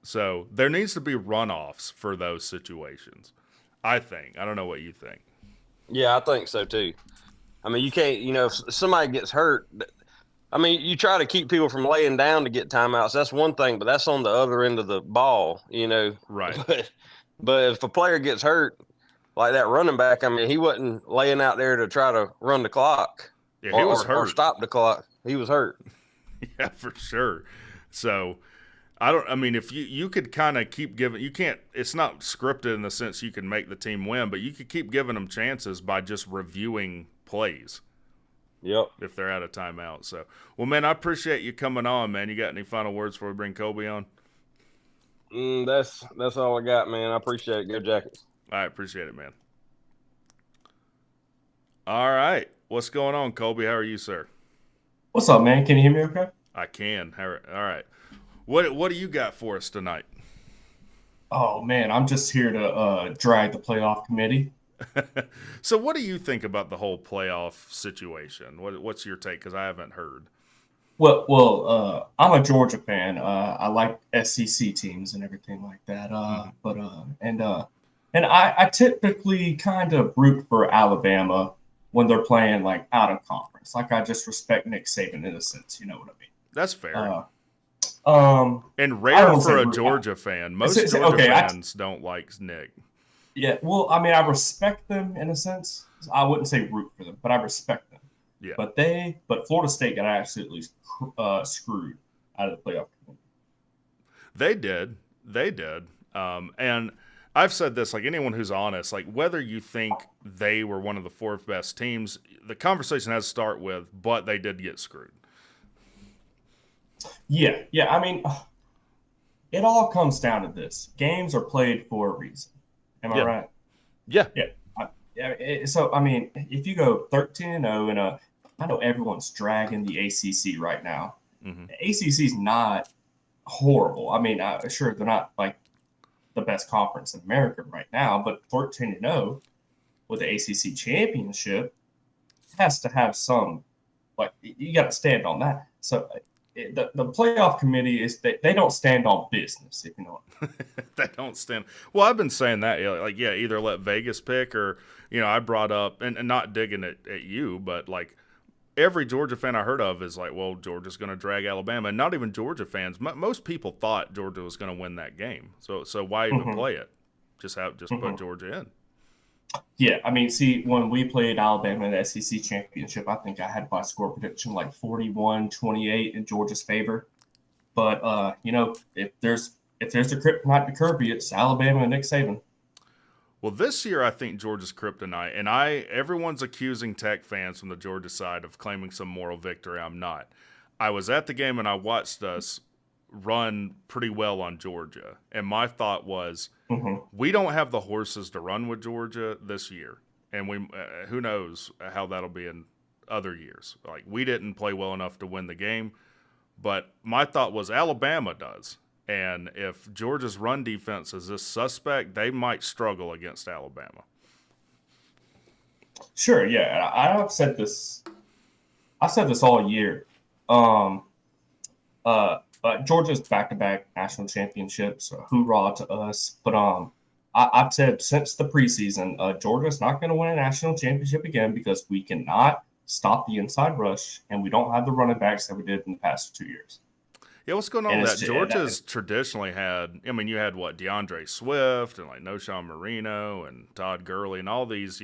So there needs to be runoffs for those situations, I think. I don't know what you think. Yeah, I think so too. I mean, you can't, if somebody gets hurt, I mean, you try to keep people from laying down to get timeouts. That's one thing, but that's on the other end of the ball, Right. But if a player gets hurt, like that running back, I mean, he wasn't laying out there to try to run the clock. Yeah, he was hurt. Or stop the clock. He was hurt. Yeah, for sure. So, if you could kind of keep giving, you can't, it's not scripted in the sense you can make the team win, but you could keep giving them chances by just reviewing plays. Yep. If they're out of timeout. So, well, man, I appreciate you coming on, man. You got any final words before we bring Kobe on? That's all I got, man. I appreciate it. Go Jackets. All right, appreciate it, man. All right. What's going on, Kobe? How are you, sir? What's up, man? Can you hear me okay? I can. All right. What do you got for us tonight? Oh, man, I'm just here to drag the playoff committee. So what do you think about the whole playoff situation? What's your take? Because I haven't heard. Well, I'm a Georgia fan. I like SEC teams and everything like that. And I typically kind of root for Alabama when they're playing like out of conference. Like I just respect Nick Saban in a sense. You know what I mean? That's fair. And rare for a Georgia fan. Most Georgia fans don't like Nick. Yeah, well, I mean, I respect them in a sense. I wouldn't say root for them, but I respect them. Yeah. But Florida State got absolutely screwed out of the playoff. They did. And I've said this, like anyone who's honest, like whether you think they were one of the 4 best teams, the conversation has to start with, but they did get screwed. Yeah. I mean, it all comes down to this: games are played for a reason. Am I right? Yeah. Yeah. So I mean, if you go 13-0 and I know everyone's dragging the ACC right now. Mm-hmm. The ACC is not horrible. I mean, sure they're not like the best conference in America right now, but 13-0 with the ACC championship has to have some, like, you got to stand on that. So the playoff committee is they don't stand on business, if you know what I mean. They don't stand. Well, I've been saying that, like, yeah, either let Vegas pick or, I brought up, and not digging at you, but like every Georgia fan I heard of is like, well, Georgia's going to drag Alabama, and not even Georgia fans. Most people thought Georgia was going to win that game. So why even play it? Just put Georgia in. Yeah, I mean, see, when we played Alabama in the SEC championship, I think I had my score prediction like 41-28 in Georgia's favor. But if there's a kryptonite to Kirby, it's Alabama and Nick Saban. Well, this year I think Georgia's kryptonite, and everyone's accusing Tech fans from the Georgia side of claiming some moral victory. I'm not. I was at the game and I watched us run pretty well on Georgia, and my thought was, we don't have the horses to run with Georgia this year, and we who knows how that'll be in other years. Like, we didn't play well enough to win the game, but my thought was Alabama does. And if Georgia's run defense is this suspect, they might struggle against Alabama. Sure, yeah. I've said this. I said this all year. Georgia's back-to-back national championships. Hoorah to us! But I've said since the preseason, Georgia's not going to win a national championship again because we cannot stop the inside rush, and we don't have the running backs that we did in the past 2 years. Yeah, what's going on with that? Georgia's traditionally had, you had what, DeAndre Swift and like Noshawn Marino and Todd Gurley and all these,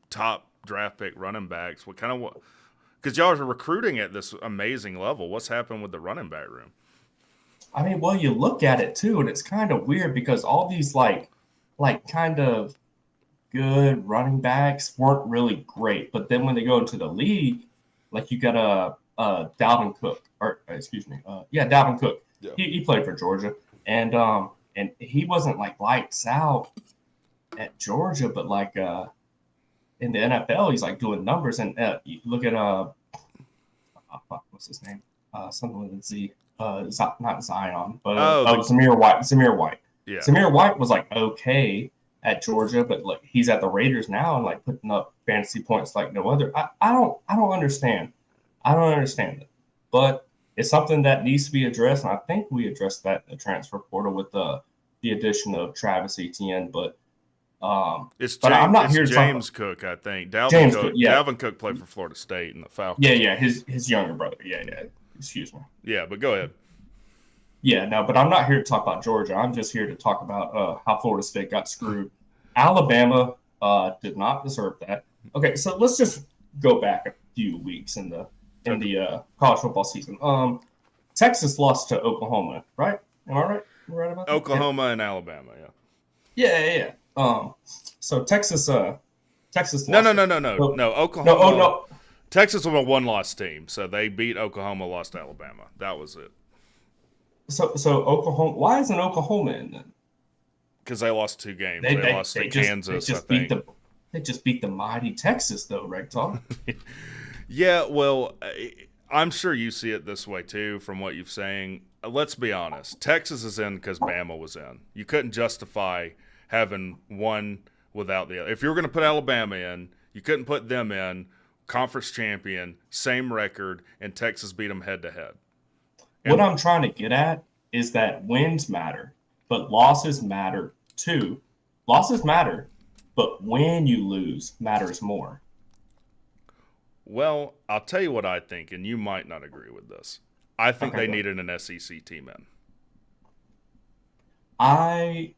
top draft pick running backs. Because y'all are recruiting at this amazing level. What's happened with the running back room? I mean, well, you look at it too, and it's kind of weird because all these like kind of good running backs weren't really great. But then when they go into the league, like you got Dalvin Cook, Dalvin Cook. Yeah. He played for Georgia, and he wasn't like lights out at Georgia, but like in the NFL, he's like doing numbers. And you look at what's his name? Something with a Z. Not Zion, but Zamir White. Zamir White. Yeah. Zamir White was like okay at Georgia, but like he's at the Raiders now and like putting up fantasy points like no other. I don't understand. I don't understand it, but it's something that needs to be addressed, and I think we addressed that in the transfer portal with the addition of Travis Etienne. But I'm not here to James Cook, I think. Dalvin Cook played for Florida State in the Falcons. Yeah, his younger brother. Yeah. Excuse me. Yeah, but go ahead. Yeah, no, but I'm not here to talk about Georgia. I'm just here to talk about how Florida State got screwed. Alabama did not deserve that. Okay, so let's just go back a few weeks in the college football season. Texas lost to Oklahoma, right? Am I right? Am I right about that? Oklahoma and Alabama, yeah. Yeah. So Texas lost. No. Oklahoma. No. Texas was a one-loss team, so they beat Oklahoma, lost to Alabama. That was it. So Oklahoma. Why isn't Oklahoma in then? Because they lost 2 games. They lost to Kansas, I think. They just beat the mighty Texas, though, WreckTalk. Yeah, well, I'm sure you see it this way, too, from what you're saying. Let's be honest. Texas is in because Bama was in. You couldn't justify having one without the other. If you were going to put Alabama in, you couldn't put them in. Conference champion, same record, and Texas beat them head-to-head. What I'm trying to get at is that wins matter, but losses matter, too. Losses matter, but when you lose matters more. Well, I'll tell you what I think, and you might not agree with this. I think they needed an SEC team in. I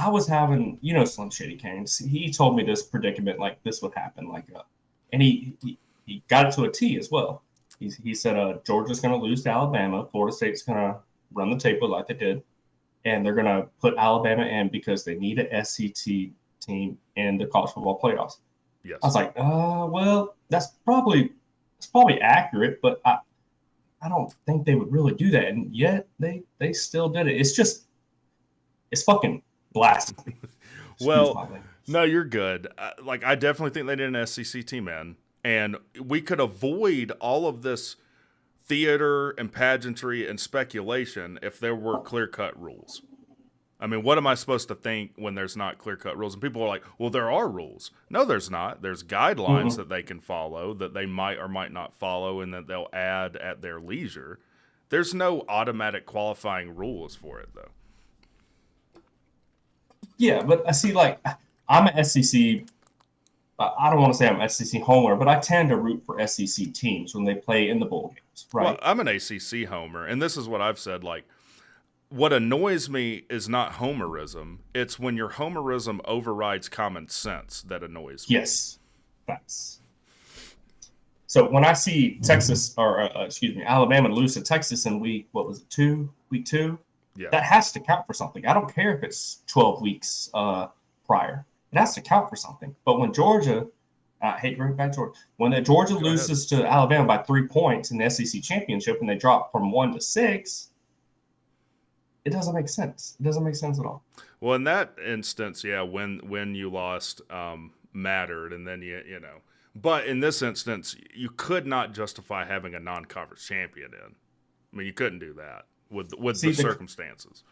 was having, Slim Shady Canes. He told me this predicament, like this would happen, and he got it to a T as well. He said Georgia's going to lose to Alabama. Florida State's going to run the table like they did, and they're going to put Alabama in because they need an SEC team in the college football playoffs. Yes. I was like, well, that's probably accurate, but I don't think they would really do that, and yet they still did it. It's fucking blasphemy. Well, No, you're good. I definitely think they need an SEC team in, and we could avoid all of this theater and pageantry and speculation if there were clear-cut rules. I mean, what am I supposed to think when there's not clear-cut rules? And people are like, well, there are rules. No, there's not. There's guidelines that they can follow that they might or might not follow and that they'll add at their leisure. There's no automatic qualifying rules for it, though. Yeah, but I see, like, I'm an SEC. I don't want to say I'm an SEC homer, but I tend to root for SEC teams when they play in the bowl games, right? Well, I'm an ACC homer, and this is what I've said. Like, what annoys me is not homerism. It's when your homerism overrides common sense that annoys me. Yes, that's. So when I see Texas, or Alabama lose to Texas in week 2? Yeah. That has to count for something. I don't care if it's 12 weeks prior. It has to count for something. But when Georgia, I hate bringing back Georgia, when Georgia loses to Alabama by 3 points in the SEC championship and they drop from 1 to 6, it doesn't make sense. It doesn't make sense at all. Well, in that instance, yeah, when you lost mattered, and then you know. But in this instance, you could not justify having a non-conference champion in. I mean, you couldn't do that with the circumstances.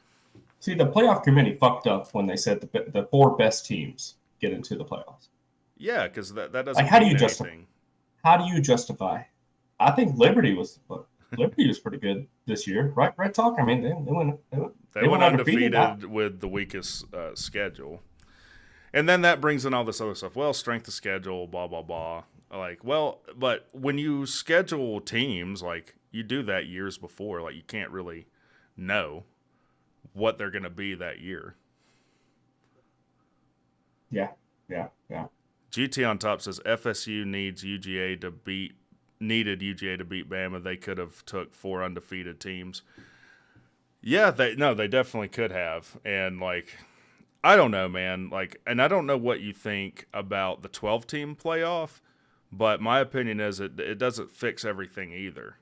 See, the playoff committee fucked up when they said the 4 best teams get into the playoffs. Yeah, because that doesn't like, how do you mean justify? anything. How do you justify? I think Liberty was pretty good this year, right? WreckTalk. I mean, they went undefeated with the weakest schedule, and then that brings in all this other stuff. Well, strength of schedule, blah blah blah. Like, well, but when you schedule teams, like you do that years before, like you can't really know what they're going to be that year. Yeah. GT on top says FSU needed UGA to beat Bama. They could have took 4 undefeated teams. Yeah, they definitely could have. And like, I don't know, man. Like, and I don't know what you think about the 12-team playoff, but my opinion is it doesn't fix everything either.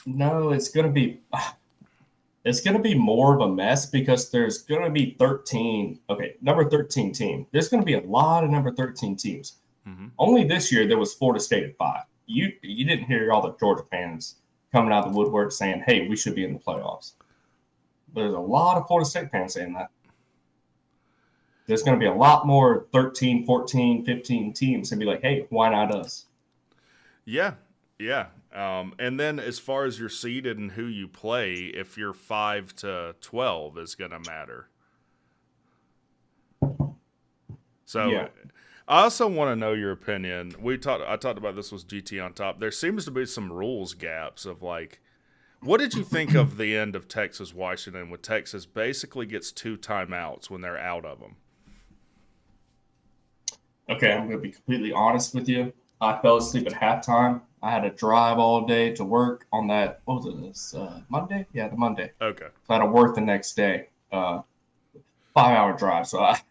No, it's gonna be more of a mess because there's gonna be 13. Okay, number 13 team. There's gonna be a lot of number 13 teams. Mm-hmm. Only this year there was Florida State at 5. You didn't hear all the Georgia fans coming out of the woodwork saying, "Hey, we should be in the playoffs." There's a lot of Florida State fans saying that. There's going to be a lot more 13, 14, 15 teams and be like, "Hey, why not us?" Yeah. And then as far as you're seeded and who you play, if you're 5 to 12 is going to matter. So yeah. I also want to know your opinion. I talked about this with GT on top. There seems to be some rules gaps of like, what did you think of the end of Texas Washington when Texas basically gets 2 timeouts when they're out of them? Okay, I'm going to be completely honest with you. I fell asleep at halftime. I had to drive all day to work on that. What was it? This Monday? Yeah, the Monday. Okay. So I had to work the next day. 5-hour drive. So I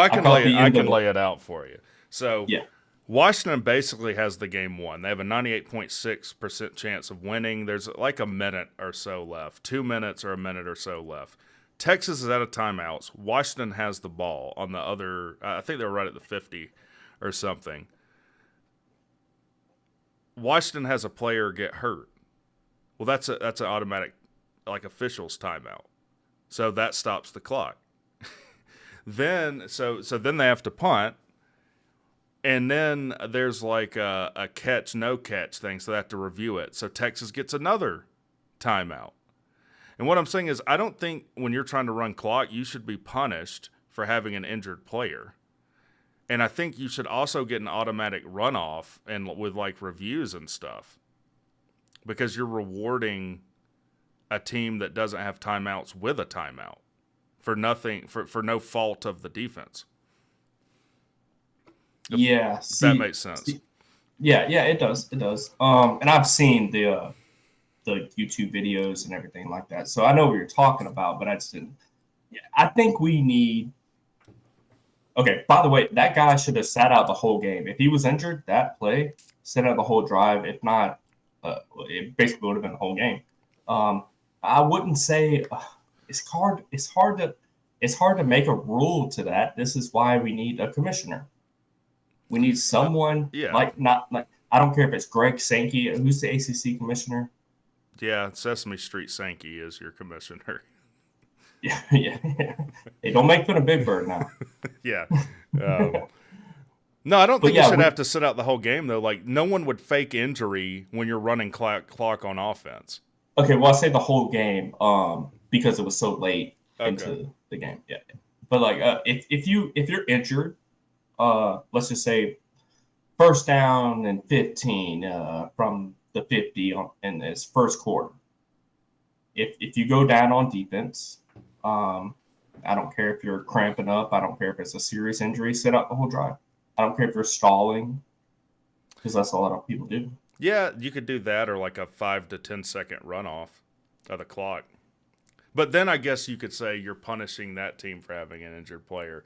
can lay it out for you. So yeah. Washington basically has the game won. They have a 98.6% chance of winning. There's like a minute or so left, 2 minutes or a minute or so left. Texas is out of timeouts. Washington has the ball on the other. I think they're right at the 50 or something. Washington has a player get hurt. Well, that's an automatic, like, officials timeout. So that stops the clock. Then they have to punt, and then there's like a catch, no catch thing, so they have to review it. So Texas gets another timeout. And what I'm saying is, I don't think when you're trying to run clock, you should be punished for having an injured player. And I think you should also get an automatic runoff and with like reviews and stuff, because you're rewarding a team that doesn't have timeouts with a timeout for nothing, for no fault of the defense. Yeah, that makes sense. Yeah, it does. It does. And I've seen the YouTube videos and everything like that, so I know what you're talking about. But I just didn't. Yeah, I think we need. Okay. By the way, that guy should have sat out the whole game. If he was injured, that play sat out the whole drive. If not, it basically would have been the whole game. I wouldn't say it's hard. It's hard to it's hard to make a rule to that. This is why we need a commissioner. We need someone not like I don't care if it's Greg Sankey. Who's the ACC commissioner? Yeah, Sesame Street Sankey is your commissioner. Yeah. Hey, don't make fun of Big Bird now. Yeah. No, I don't think yeah, you should have to sit out the whole game, though. Like, no one would fake injury when you're running clock on offense. Okay, well, I say the whole game because it was so late into the game. Yeah, but like if you're injured, let's just say first down and 15 from the 50 in this first quarter. If you go down on defense, I don't care if you're cramping up. I don't care if it's a serious injury. Sit out the whole drive. I don't care if you're stalling, because that's a lot of people do. Yeah, you could do that, or like a 5 to 10 second runoff of the clock. But then I guess you could say you're punishing that team for having an injured player.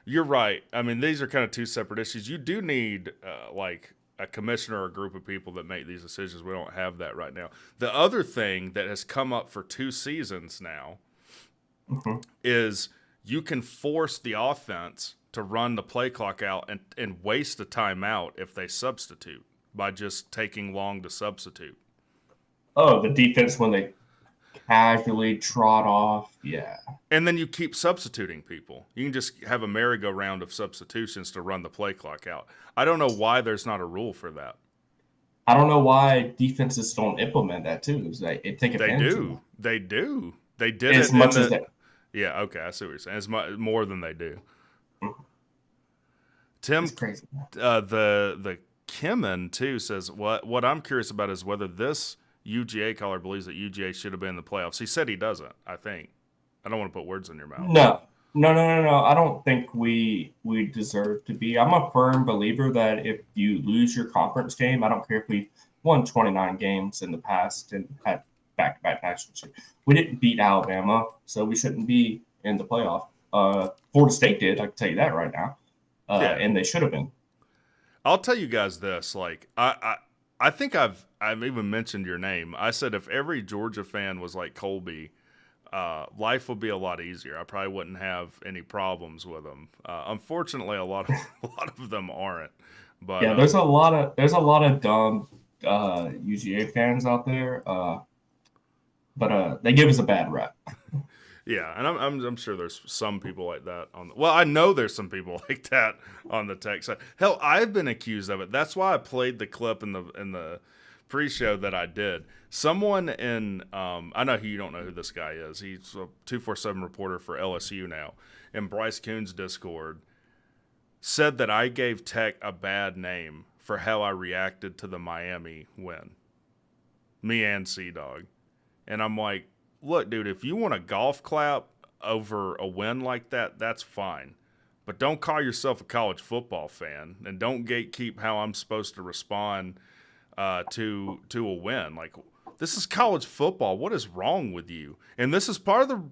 You're right. I mean, these are kind of two separate issues. You do need like a commissioner or a group of people that make these decisions. We don't have that right now. The other thing that has come up for 2 seasons now is you can force the offense to run the play clock out and waste a timeout if they substitute by just taking long to substitute. Oh, the defense when they casually trot off. Yeah. And then you keep substituting people. You can just have a merry-go-round of substitutions to run the play clock out. I don't know why there's not a rule for that. I don't know why defenses don't implement that too. They take advantage of that. They do. They did as it much as that. Yeah, okay, I see what you're saying. It's more than they do. Tim, It's crazy. the Kimmen too says what I'm curious about is whether this UGA caller believes that UGA should have been in the playoffs. He said he doesn't. I think. I don't want to put words in your mouth. No. I don't think we deserve to be. I'm a firm believer that if you lose your conference game, I don't care if we won 29 games in the past and had back-to-back national championships. We didn't beat Alabama, so we shouldn't be in the playoff. Florida State did. I can tell you that right now. And they should have been. I'll tell you guys this. Like I think I've even mentioned your name. I said if every Georgia fan was like Colby, life would be a lot easier. I probably wouldn't have any problems with them. Unfortunately, a lot of them aren't. But yeah, there's a lot of dumb UGA fans out there. But they give us a bad rep. Yeah, and I'm sure there's some people like that well, I know there's some people like that on the tech side. Hell, I've been accused of it. That's why I played the clip in the pre-show that I did. Someone in I know you don't know who this guy is. He's a 247 reporter for LSU now. In Bryce Coon's Discord, said that I gave Tech a bad name for how I reacted to the Miami win. Me and C-Dog. And I'm like, look, dude, if you want a golf clap over a win like that, that's fine. But don't call yourself a college football fan, and don't gatekeep how I'm supposed to respond to a win. Like, this is college football. What is wrong with you? And this is part of the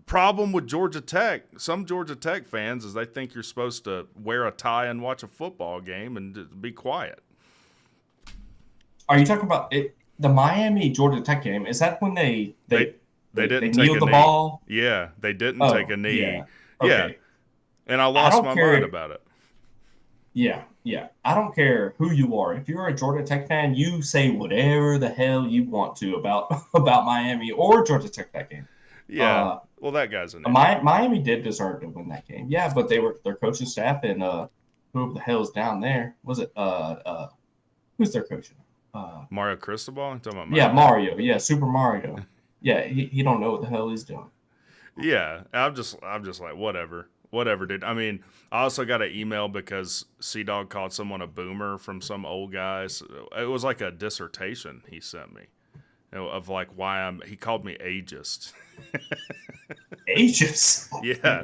problem with Georgia Tech. Some Georgia Tech fans is they think you're supposed to wear a tie and watch a football game and just be quiet. Are you talking about it? The Miami Georgia Tech game, is that when they didn't take kneeled a the knee. ball? Yeah, they didn't take a knee. Yeah. Yeah. Okay. And I lost my care. mind about it. Yeah. I don't care who you are. If you're a Georgia Tech fan, you say whatever the hell you want to about Miami or Georgia Tech that game. Yeah. Well, that guy's an Miami did deserve to win that game. Yeah, but their coaching staff and who the hell's down there? Was it who's their coach? Mario Cristobal? I'm talking about Mario. Yeah, Super Mario. Yeah, he don't know what the hell he's doing. Yeah, I'm just like whatever, dude. I mean, I also got an email because C-Dog called someone a boomer from some old guy. So it was like a dissertation he sent me of like why he called me ageist. Ageist? Yeah.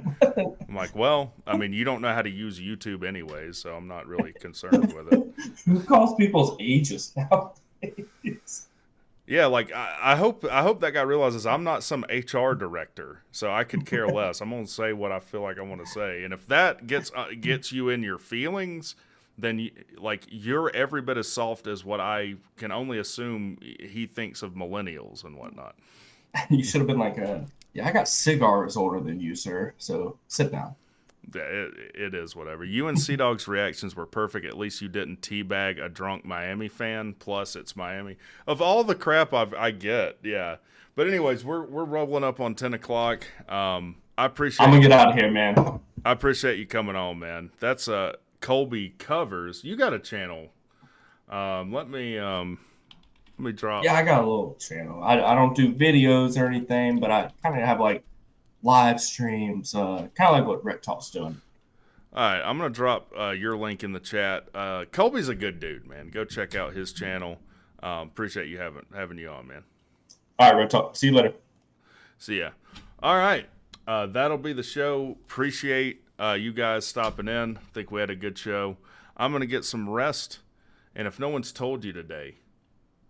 I'm like, well, I mean, you don't know how to use YouTube anyway, so I'm not really concerned with it. Who calls people's ageist nowadays? Yeah, like I hope that guy realizes I'm not some HR director, so I could care less. I'm gonna say what I feel like I want to say, and if that gets you in your feelings, then you're every bit as soft as what I can only assume he thinks of millennials and whatnot. You should have been like Yeah, I got cigars older than you, sir. So sit down. Yeah, it is whatever. You and Sea Dog's reactions were perfect. At least you didn't teabag a drunk Miami fan. Plus, it's Miami. Of all the crap I get, yeah. But anyways, we're rolling up on 10 o'clock. I appreciate. I'm gonna get out of here, man. I appreciate you coming on, man. That's Colby Covers. You got a channel. Let me drop. Yeah, I got a little channel. I don't do videos or anything, but I kind of have like live streams, kind of like what WreckTalk's doing. All right, I'm gonna drop your link in the chat. Colby's a good dude, man. Go check out his channel. Appreciate you having you on, man. All right, WreckTalk. See you later. See ya. All right, that'll be the show. Appreciate you guys stopping in. I think we had a good show. I'm gonna get some rest, and if no one's told you today,